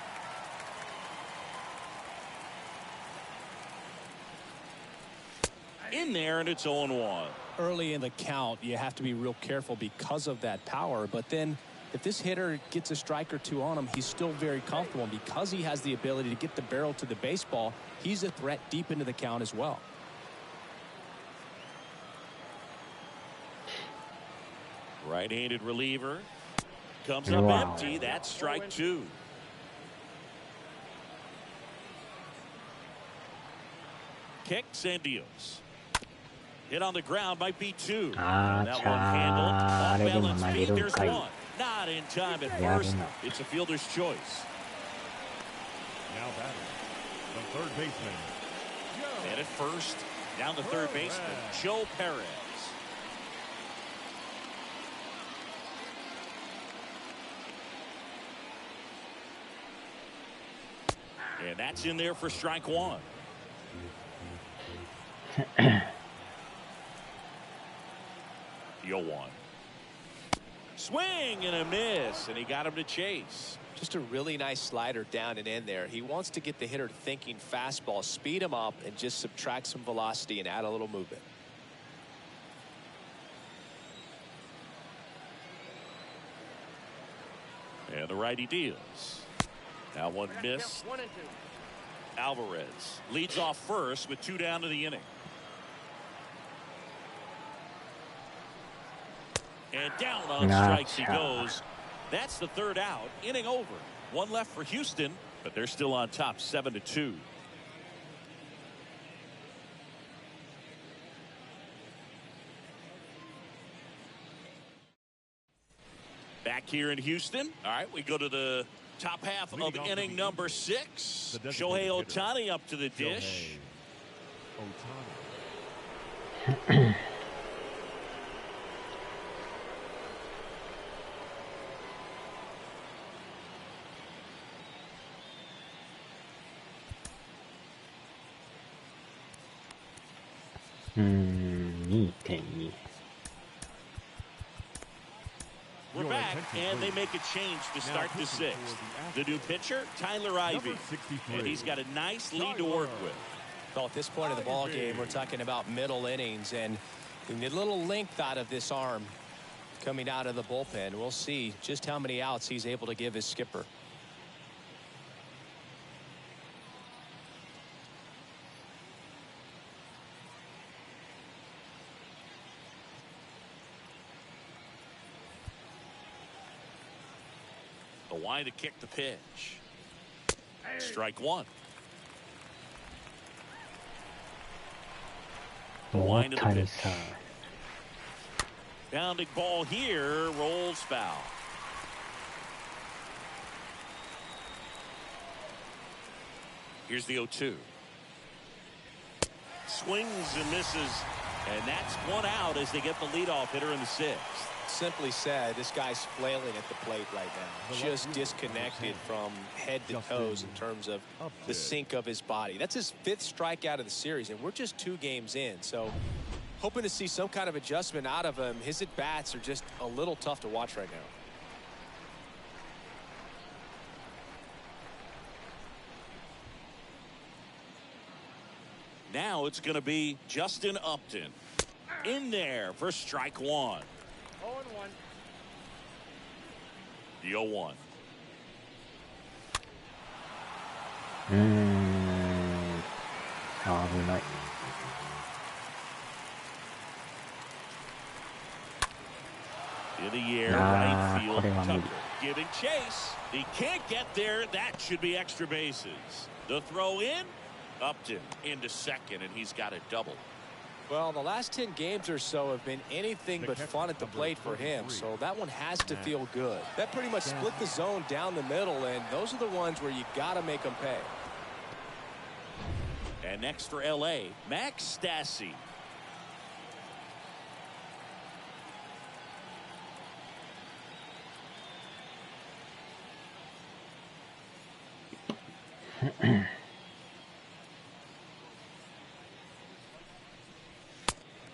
In there, and it's 0-1. early in the count, you have to be real careful because of that power. But then if this hitter gets a strike or two on him, he's still very comfortable. And because he has the ability to get the barrel to the baseball, he's a threat deep into the count as well. Right-handed reliever. Comes up empty. That's strike two. Kicks and deals. Hit on the ground, might be two. That one handled. Off balance feet, there's one. Not in time at first. It's a fielder's choice. Now batting, the third baseman. And at first, down the third baseman, Joe Perez. And that's in there for strike one. 0-1. Swing and a miss, and he got him to chase. Just a really nice slider down and in there. He wants to get the hitter thinking fastball, speed him up, and just subtract some velocity and add a little movement. And the righty deals. That one missed. 1-2. Alvarez leads off first with 2 down to the inning. And down on strikes he goes. That's the third out. Inning over. 1 left for Houston, but they're still on top 7-2. Back here in Houston. All right, we go to the top half of inning number 6. Shohei Ohtani up to the dish. We're back, and they make a change to start the 6th. The new pitcher, Tyler Ivey, and he's got a nice lead to work with. Well, at this point of the ball game, we're talking about middle innings, and the little length out of this arm coming out of the bullpen. We'll see just how many outs he's able to give his skipper. The wide to kick the pitch. Strike one. The line of the pitch. Bounding ball here, rolls foul. Here's the 0-2. Swings and misses, and that's 1 out as they get the leadoff hitter in the 6th. Simply said, this guy's flailing at the plate right now. Just disconnected from head to toes in terms of the sink of his body. That's his 5th strikeout of the series, and we're just 2 games in. So hoping to see some kind of adjustment out of him. His at-bats are just a little tough to watch right now. Now it's going to be Justin Upton in there for strike one. 0-1. The 0-1. In the air, right field, Tucker giving chase. He can't get there. That should be extra bases. The throw in, Upton into second, and he's got a double. Well, the last 10 games or so have been anything but fun at the plate for him, so that one has to feel good. That pretty much split the zone down the middle, and those are the ones where you got to make them pay. And next for L.A., Max Stassi.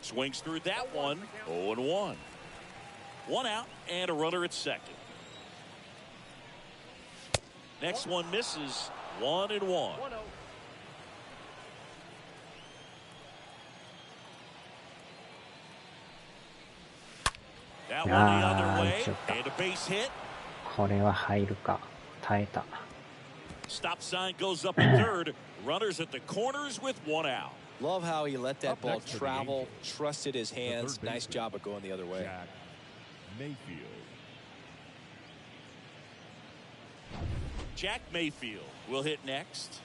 Swings through that one. 0-1. 1 out and a runner at second. Next one misses. 1-1. 1-0. That one the other way, ちょっと and a base hit. これは入るか。耐えた。 Stop sign goes up at third. Runners at the corners with one out. Love how he let that Up ball next for the travel, Angels, trusted his hands. third Nice baseman, job of going the other way. Jack Mayfield. Jack Mayfield will hit next.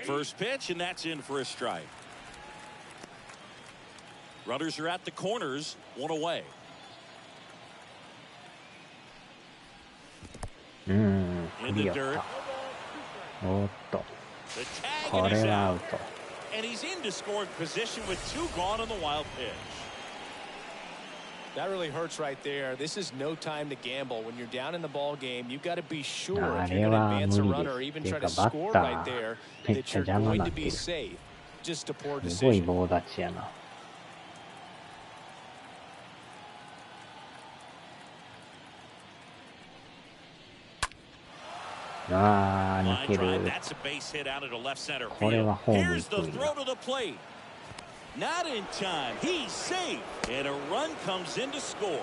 First pitch, and that's in for a strike. Runners are at the corners, one away. 振 In り the よっ dirt. た。おーっと。 The tag こ and れ he's はア out. ウト。 And he's into scoring position with two gone on the wild pitch. That really hurts right there. This is no time to gamble. When you're down in the ball game, you've got to be sure if you're going to advance a runner or even try to score right there that you're going to be safe. Just a poor すごい decision. 棒立ちやな。あー、抜 Line け drive. る。 That's a base hit out into left center これは field. ホーム Here's the 行くんや。 throw to the plate. Not in time. He's safe. And a run comes in to score.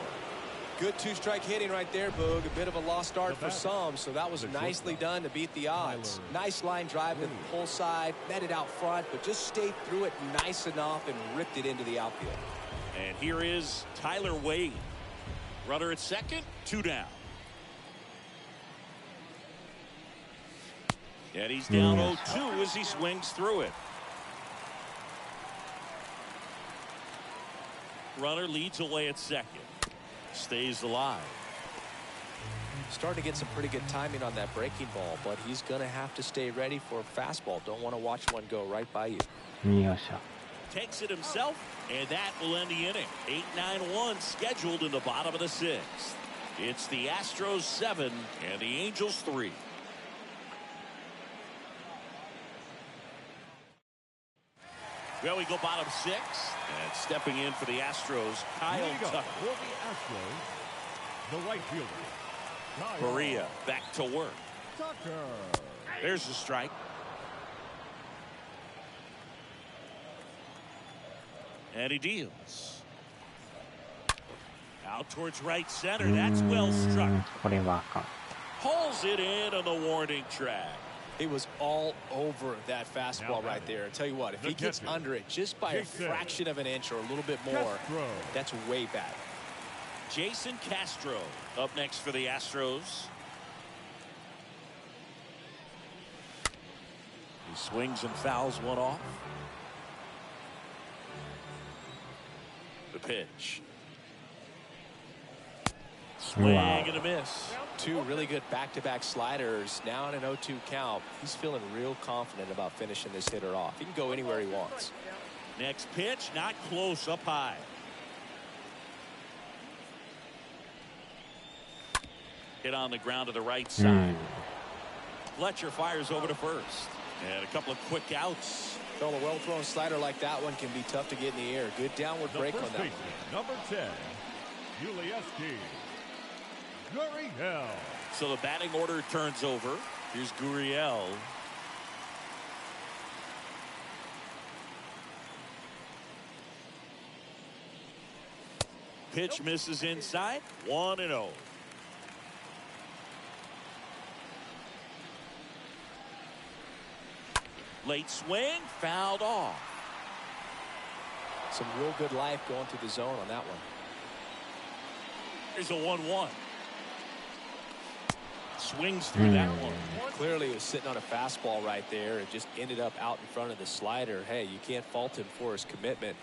Good two-strike hitting right there, Boog. A bit of a lost start for some, so that was nicely done to beat the odds. Nice line drive to the pull side, met it out front, but just stayed through it nice enough and ripped it into the outfield. And here is Tyler Wade. Runner at second, two down. And he's down 0-2 as he swings through it. Runner leads away at second. Stays alive. Starting to get some pretty good timing on that breaking ball, but he's going to have to stay ready for a fastball. Don't want to watch one go right by you. よっしゃ。 Takes it himself, and that will end the inning. 8-9-1 scheduled in the bottom of the sixth. It's the Astros 7 and the Angels 3. Well, we go bottom six, and stepping in for the Astros, Kyle Leading up Tucker. for the Astros, the right fielder, Kyle Maria back to work. Tucker. There's the strike. And he deals. Out towards right center. That's well struck. これはあかん。 Pulls it in on the warning track. He was all over that fastball right there. I tell you what, if he gets under it just by a fraction of an inch or a little bit more, that's way bad. Jason Castro up next for the Astros. He swings and fouls one off. The pitch. Swing and a miss. Two really good back-to-back sliders. Now in an 0-2 count. He's feeling real confident about finishing this hitter off. He can go anywhere he wants. Next pitch, not close, up high. Hit on the ground to the right side. Fletcher fires over to first. And a couple of quick outs. Well, a well-thrown slider like that one can be tough to get in the air. Good downward break on that one. Number 10, Ulieski. Gurriel. So the batting order turns over. Here's Gurriel. Pitch misses inside. 1-0. Late swing, fouled off. Some real good life going through the zone on that one. Here's a 1-1. Swings through that one. Clearly he was sitting on a fastball right there. It just ended up out in front of the slider. Hey, you can't fault him for his commitment.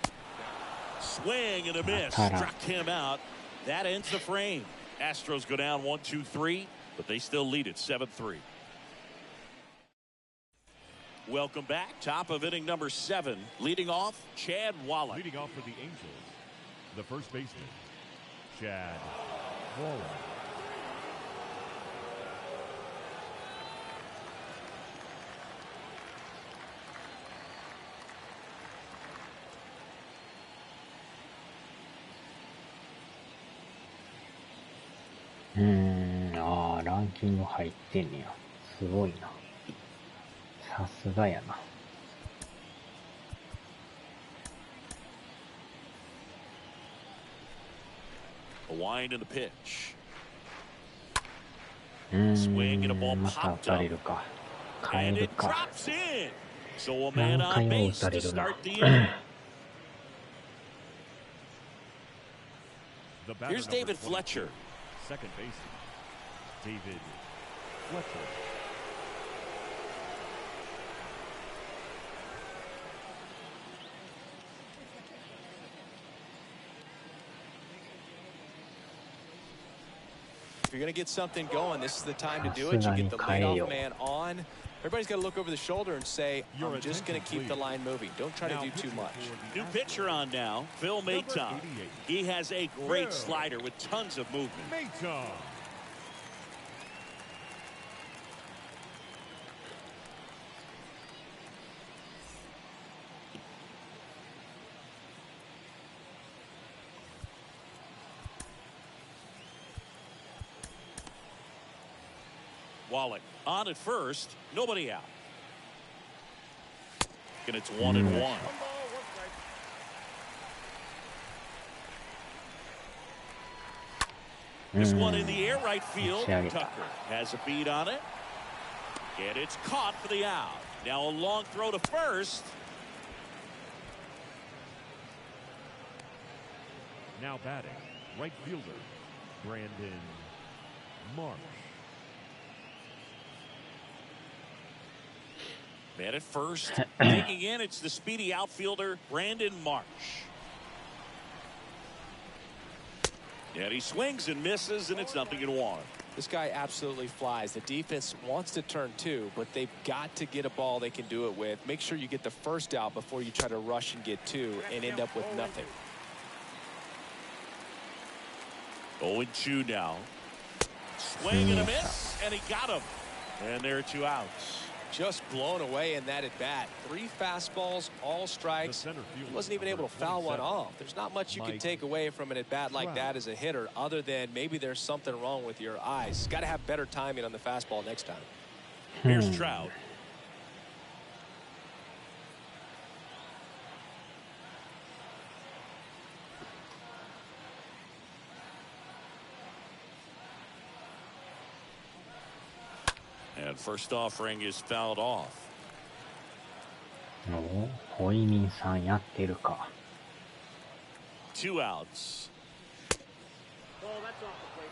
Swing and a miss. Struck him out. That ends the frame. Astros go down 1-2-3, but they still lead it 7-3. Welcome back. Top of inning number 7. Leading off, Chad Wallach. Leading off for the Angels, the first baseman, Chad Wallach.ああ、ランキング入ってんねや。すごいな。さすがやな。A wind in the pitch. うー Swing and a ball ん、また打 popped た up. れるか。変え And る it か。 drops in. So a man 何回 on も打 base た to れるな。 start the inning. The batter Here's number David 22, Fletcher. Second baseman, David Fletcher. If you're going to get something going, this is the time to do it. You get the leadoff man on. Everybody's got to look over the shoulder and say, I'm just going to keep the line moving. Don't try to do too much. New pitcher on now, Phil Maton. He has a great slider with tons of movement. Maton. Wallach on at first, nobody out. And it's 1-1. This one in the air right field. Tucker has a beat on it. And it's caught for the out. Now a long throw to first. Now batting, right fielder, Brandon Marsh. Man at first. Taking in, it's the speedy outfielder, Brandon Marsh. And he swings and misses, and it's 0-1. This guy absolutely flies. The defense wants to turn two, but they've got to get a ball they can do it with. Make sure you get the first out before you try to rush and get two and end up with nothing. 0-2 now. Swing and a miss, and he got him. And there are 2 outs. Just blown away in that at bat. 3 fastballs, all strikes. He wasn't even able to foul one off. There's not much you can take away from an at bat like that as a hitter, other than maybe there's something wrong with your eyes. Got to have better timing on the fastball next time. Here's Trout. And first offering is fouled off. おホイミンさんやってるか。 2 outs. Oh, that's off the plate.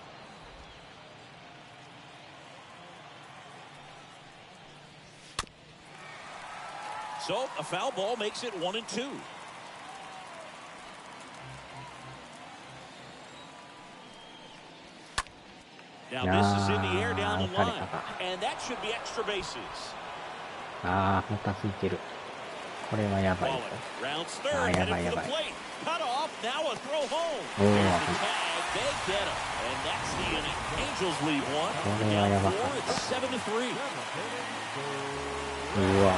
So a foul ball makes it 1-2. Now this is in the air down the line, and that should be extra bases. ああ、もたついてる。これはやばい。 Rounds third, headed for the plate. Cut off, now a throw home. There's the tag, they get him, and that's the inning. Angels lead 1. Down 4, it's 7-3. うわ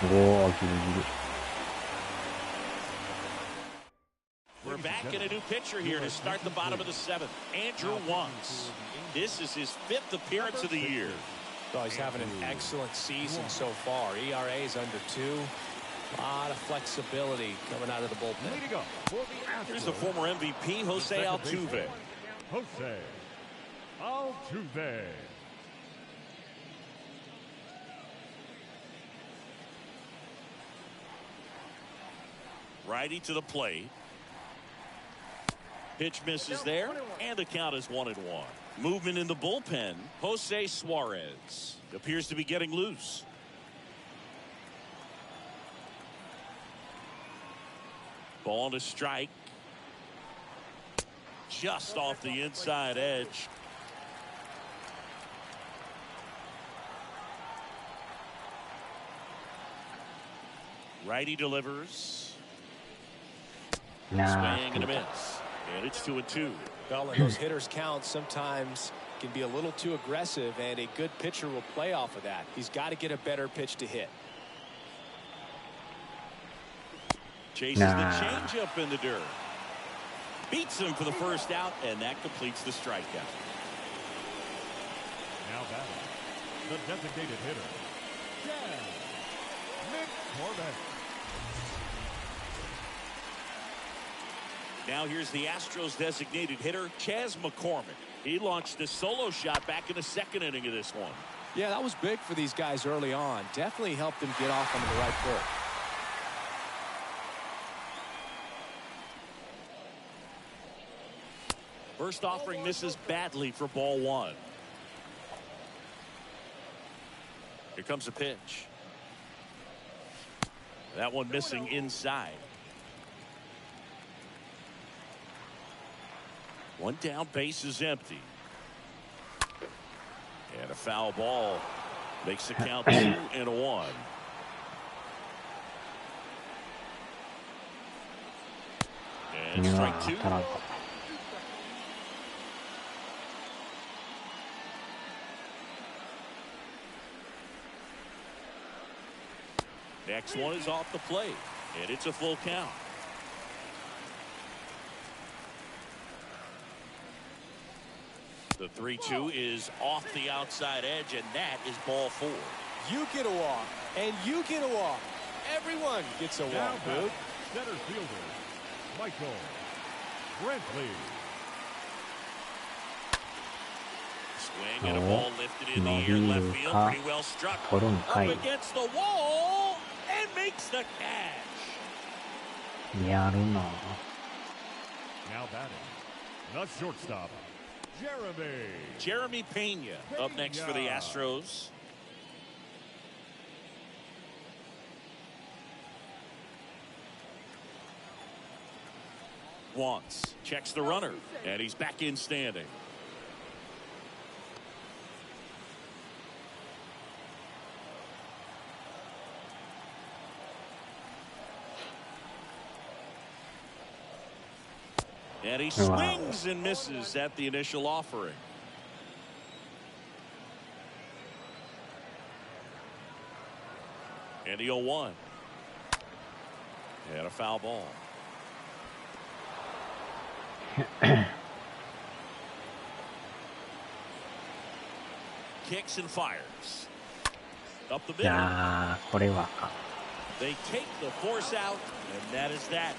お。おー、ギリギリ。We're back in a new pitcher here to start the bottom of the 7th. Andrew Wantz. This is his 5th appearance of the year. Oh, he's having an excellent season so far. ERA is under 2. A lot of flexibility coming out of the bullpen. Here's the former MVP, Jose Altuve. Jose Altuve. Righty to the plate. Pitch misses there, and the count is 1-1. Movement in the bullpen. Jose Suarez appears to be getting loose. Ball to strike. Just off the inside edge. Righty delivers. Swing and a miss. And it's 2-2. Well, and those hitters count sometimes can be a little too aggressive, and a good pitcher will play off of that. He's got to get a better pitch to hit. Chases the changeup in the dirt. Beats him for the first out, and that completes the strikeout. Now batting, the designated hitter, Nick Corbett. Now here's the Astros designated hitter, Chas McCormick. He launched a solo shot back in the second inning of this one. Yeah, that was big for these guys early on. Definitely helped them get off on the right foot. First offering misses badly for ball one. Here comes a pitch. That one missing inside. One down, base is empty. And a foul ball makes the count 2-1. And strike two. Next one is off the plate, and it's a full count. The 3-2 is off the outside edge, and that is ball four. You get a walk, and you get a walk. Everyone gets a walk, dude. Center fielder, Michael Brantley. Swing and a ball lifted in the air, left field, pretty well struck. Up against the wall, and makes the catch. Now batting, the shortstop, Jeremy Pena up next for the Astros. Once checks the runner, and he's back in standing. And he swings and misses at the initial offering. And the 0-1. And a foul ball. Kicks and fires. Up the middle. They take the force out, and that is that.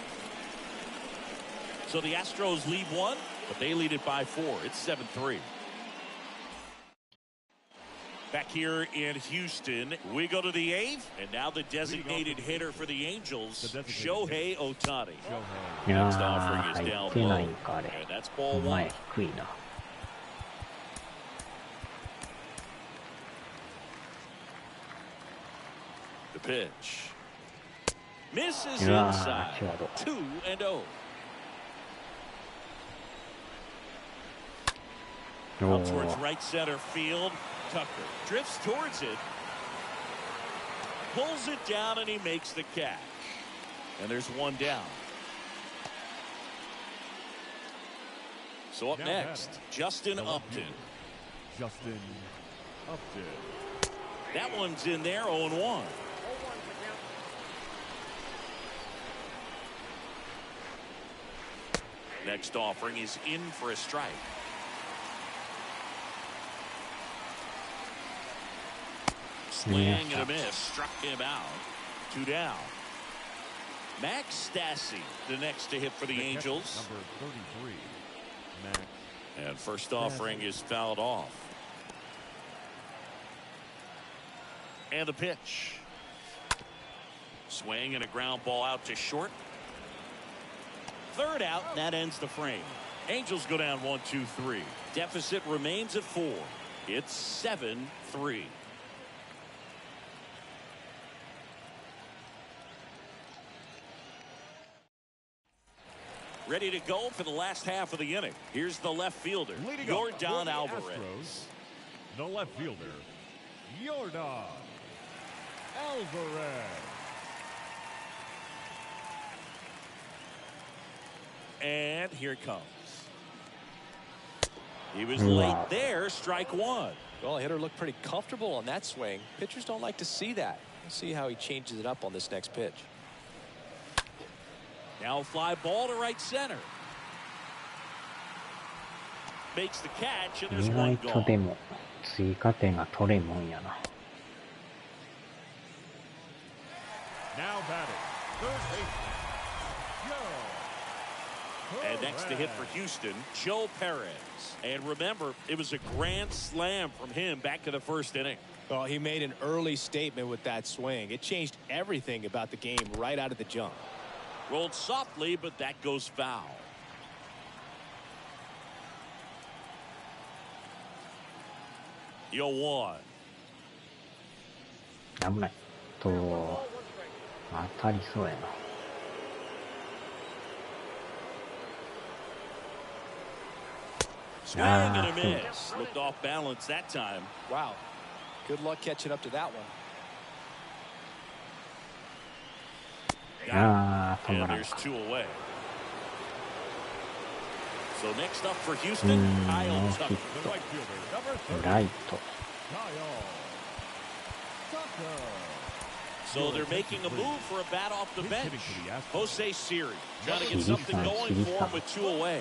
So the Astros lead one, but they lead it by 4. It's 7-3. Back here in Houston, we go to the 8th, and now the designated hitter for the Angels, Shohei Ohtani. Next offering is down low, and that's ball one. The pitch. Misses inside. 2-0. Up towards right center field. Tucker drifts towards it. Pulls it down, and he makes the catch. And there's one down. So up next, Justin Upton. That one's in there, 0-1. Next offering is in for a strike. Swing and a miss. Struck him out. 2 down. Max Stassi, the next to hit for the Angels. Number 33, Max. And first offering is fouled off. And the pitch. Swing and a ground ball out to short. Third out, that ends the frame. Angels go down 1-2-3. Deficit remains at 4. It's 7-3. Ready to go for the last half of the inning. Here's the left fielder, Yordan Alvarez. Astros, the left fielder, Yordan Alvarez. And here it comes. He was late there, strike one. Well, the hitter looked pretty comfortable on that swing. Pitchers don't like to see that. We'll see how he changes it up on this next pitch. Now a fly ball to right center. Makes the catch, and there's one gone. でも追加点が取れんもんやな。Now batting, third base, And next to hit for Houston, Joe Perez. And remember, it was a grand slam from him back in the first inning. Well, he made an early statement with that swing. It changed everything about the game right out of the jump. Rolled softly, but that goes foul. 0-1. 危ない。当たりそうやな。Swing and a miss. Looked off balance that time. Wow. Good luck catching up to that one. And there's 2 away. So next up for Houston, Kyle Tucker. The right fielder, number 30, ライト。 Kyle Tucker. So they're making a move for a bat off the bench. Jose Siri trying to get something going for him with 2 away.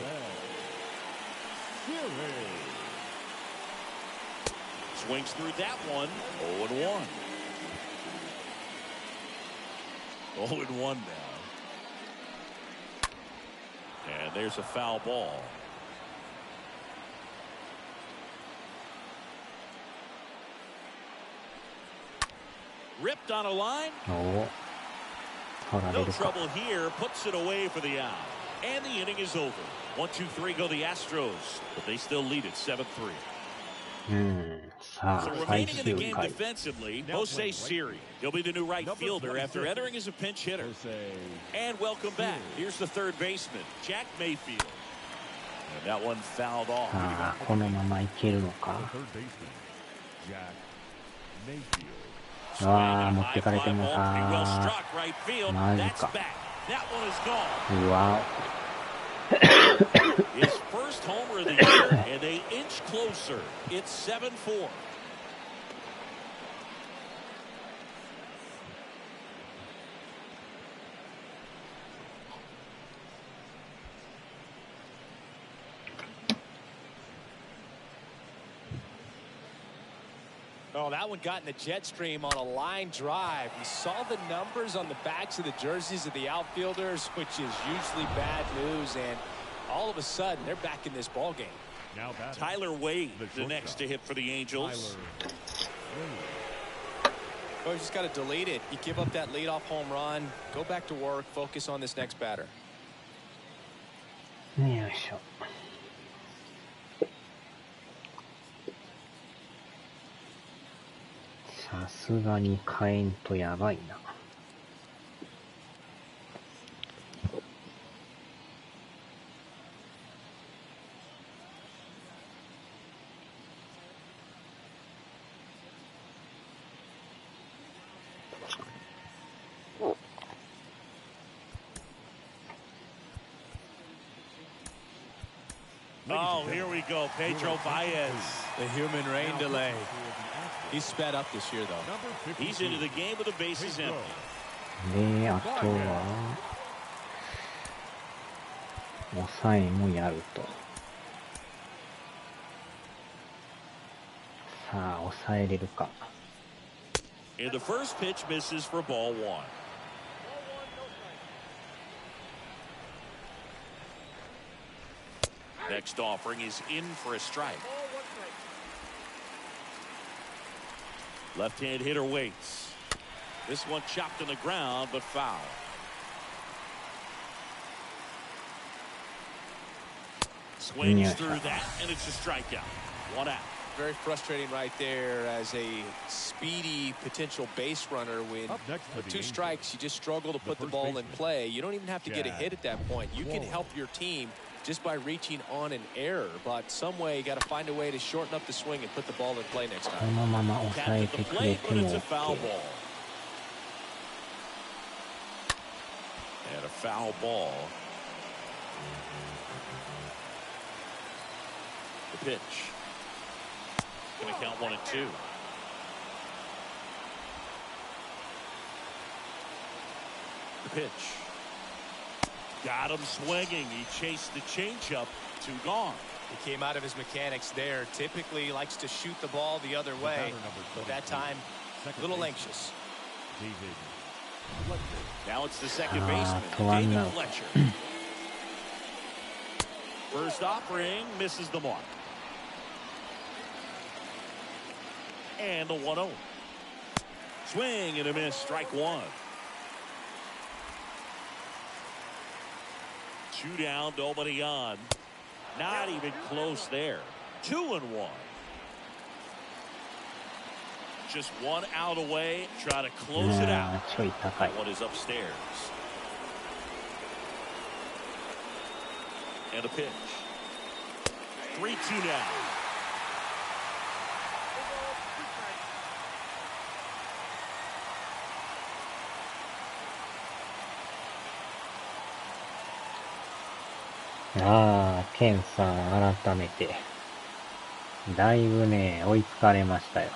Swings through that one. 0-1. 0-1 now. And there's a foul ball. Ripped on a line. No trouble here. Puts it away for the out. And the inning is over. 1-2-3 go the Astros, but they still lead it 7-3. So remaining in the game defensively, Jose Siri. He'll be the new right fielder after entering as a pinch hitter. And welcome back. Here's the third baseman, Jack Mayfield. And that one fouled off. このままいけるのか。持ってかれてもマジか。うわ。His first homer of the year, and they inch closer. It's 7-4. Oh, that one got in the jet stream on a line drive. We saw the numbers on the backs of the jerseys of the outfielders, which is usually bad news, and all of a sudden they're back in this ball game. Now Tyler Wade, the next to hit for the Angels. Oh, you just got to delete it. You give up that leadoff home run, go back to work, focus on this next batter. よいしょ。さすがに変えんとやばいな。Oh, here we go. Pedro Baez. The human rain delay. He's sped up this year, though. He's into the game with the bases empty. で、あとは、抑えもやると。さあ、抑えれるか。And the first pitch misses for ball 1. Next offering is in for a strike. Left-hand hitter waits. This one chopped on the ground, but foul. Swings through that, and it's a strikeout. 1 out. Very frustrating right there as a speedy potential base runner. When with 2 strikes, you just struggle to put the ball in play. You don't even have to get a hit at that point. You can help your team just by reaching on an error, but some way you got to find a way to shorten up the swing and put the ball in play next time. このまま抑えてくれても And a foul ball. The pitch. Going to count 1 and 2. The pitch. Got him swinging. He chased the changeup. 2 gone. He came out of his mechanics there. Typically he likes to shoot the ball the other way, but that time a little anxious. Now it's the second baseman, David Fletcher. First offering misses the mark. And the 1-0. Swing and a miss, strike one. Two down, nobody on. Not even close there. 2-1. Just one out away. Try to close it out. ちょい高い。 One is upstairs. And a pitch. 3-2 now.ケンさん、改めて。だいぶね、追いつかれましたよ。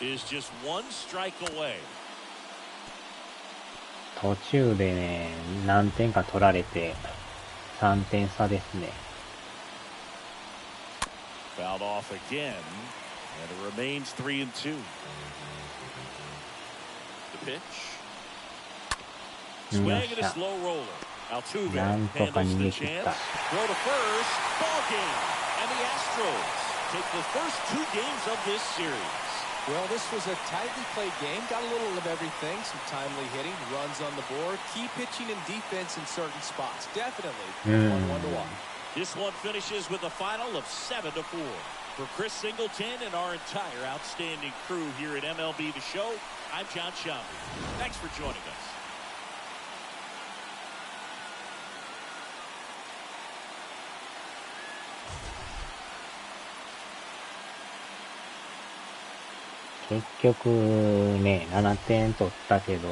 Is just one strike away. 途中でね、何点か取られて、3点差ですね。Fouled off again, and it remains 3-2. The pitch. Swing and a slow roller. Altuve なんとか handles 逃 the げ切っ chance. た。 Throw to first. Ball game. And the Astros take the first two games of this series. Well, this was a tightly played game. Got a little of everything. Some timely hitting, runs on the board, key pitching and defense in certain spots. Definitely 1-1 to watch. This one finishes with a final of 7-4. For Chris Singleton and our entire outstanding crew here at MLB The Show, I'm John Shambi. Thanks for joining us. 結局ね、7点取ったけど、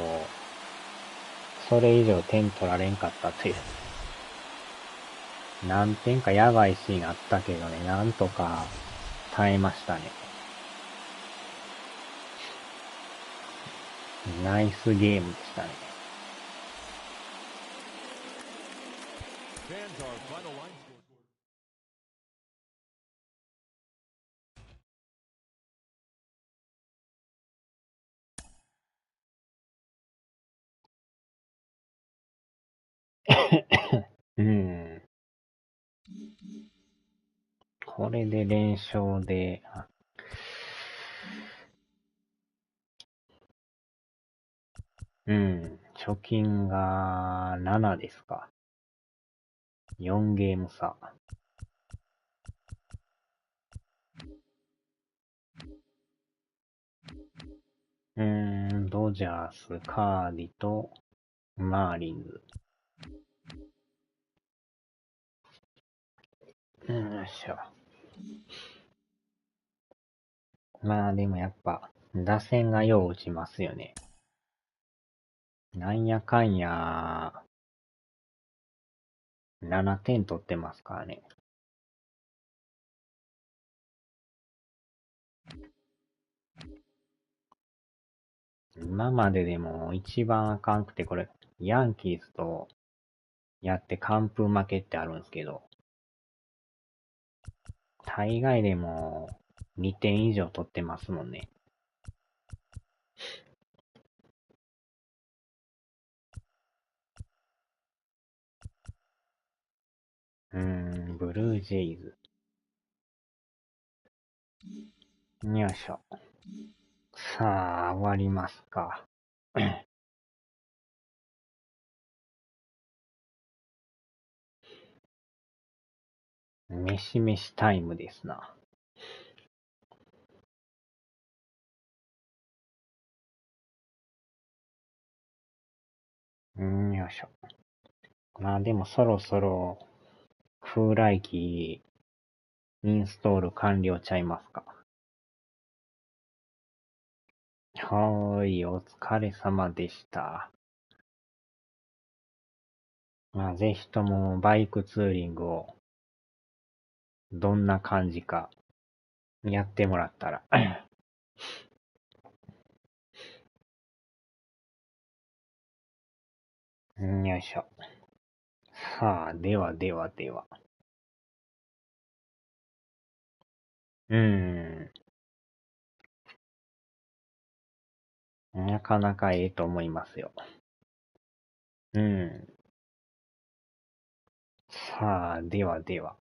それ以上点取られんかったという。何点かやばいシーンあったけどね、なんとか耐えましたね。ナイスゲームでしたね。Fans are final line score.うんこれで連勝で、貯金が7ですか。4ゲーム差。ドジャース、カーディとマーリンズ。よいしょ。まあでもやっぱ、打線がよう打ちますよね。なんやかんや、7点取ってますからね。今まででも一番あかんくて、これ、ヤンキースとやって完封負けってあるんですけど、大概でも2点以上取ってますもんね。ブルージェイズ。よいしょ。さあ、終わりますか。飯飯タイムですな。よいしょ。まあでもそろそろ、風来機、インストール完了ちゃいますか。はーい、お疲れ様でした。まあぜひともバイクツーリングを、どんな感じか、やってもらったら。よいしょ。さあ、ではではでは。なかなかええと思いますよ。うん。さあ、ではでは。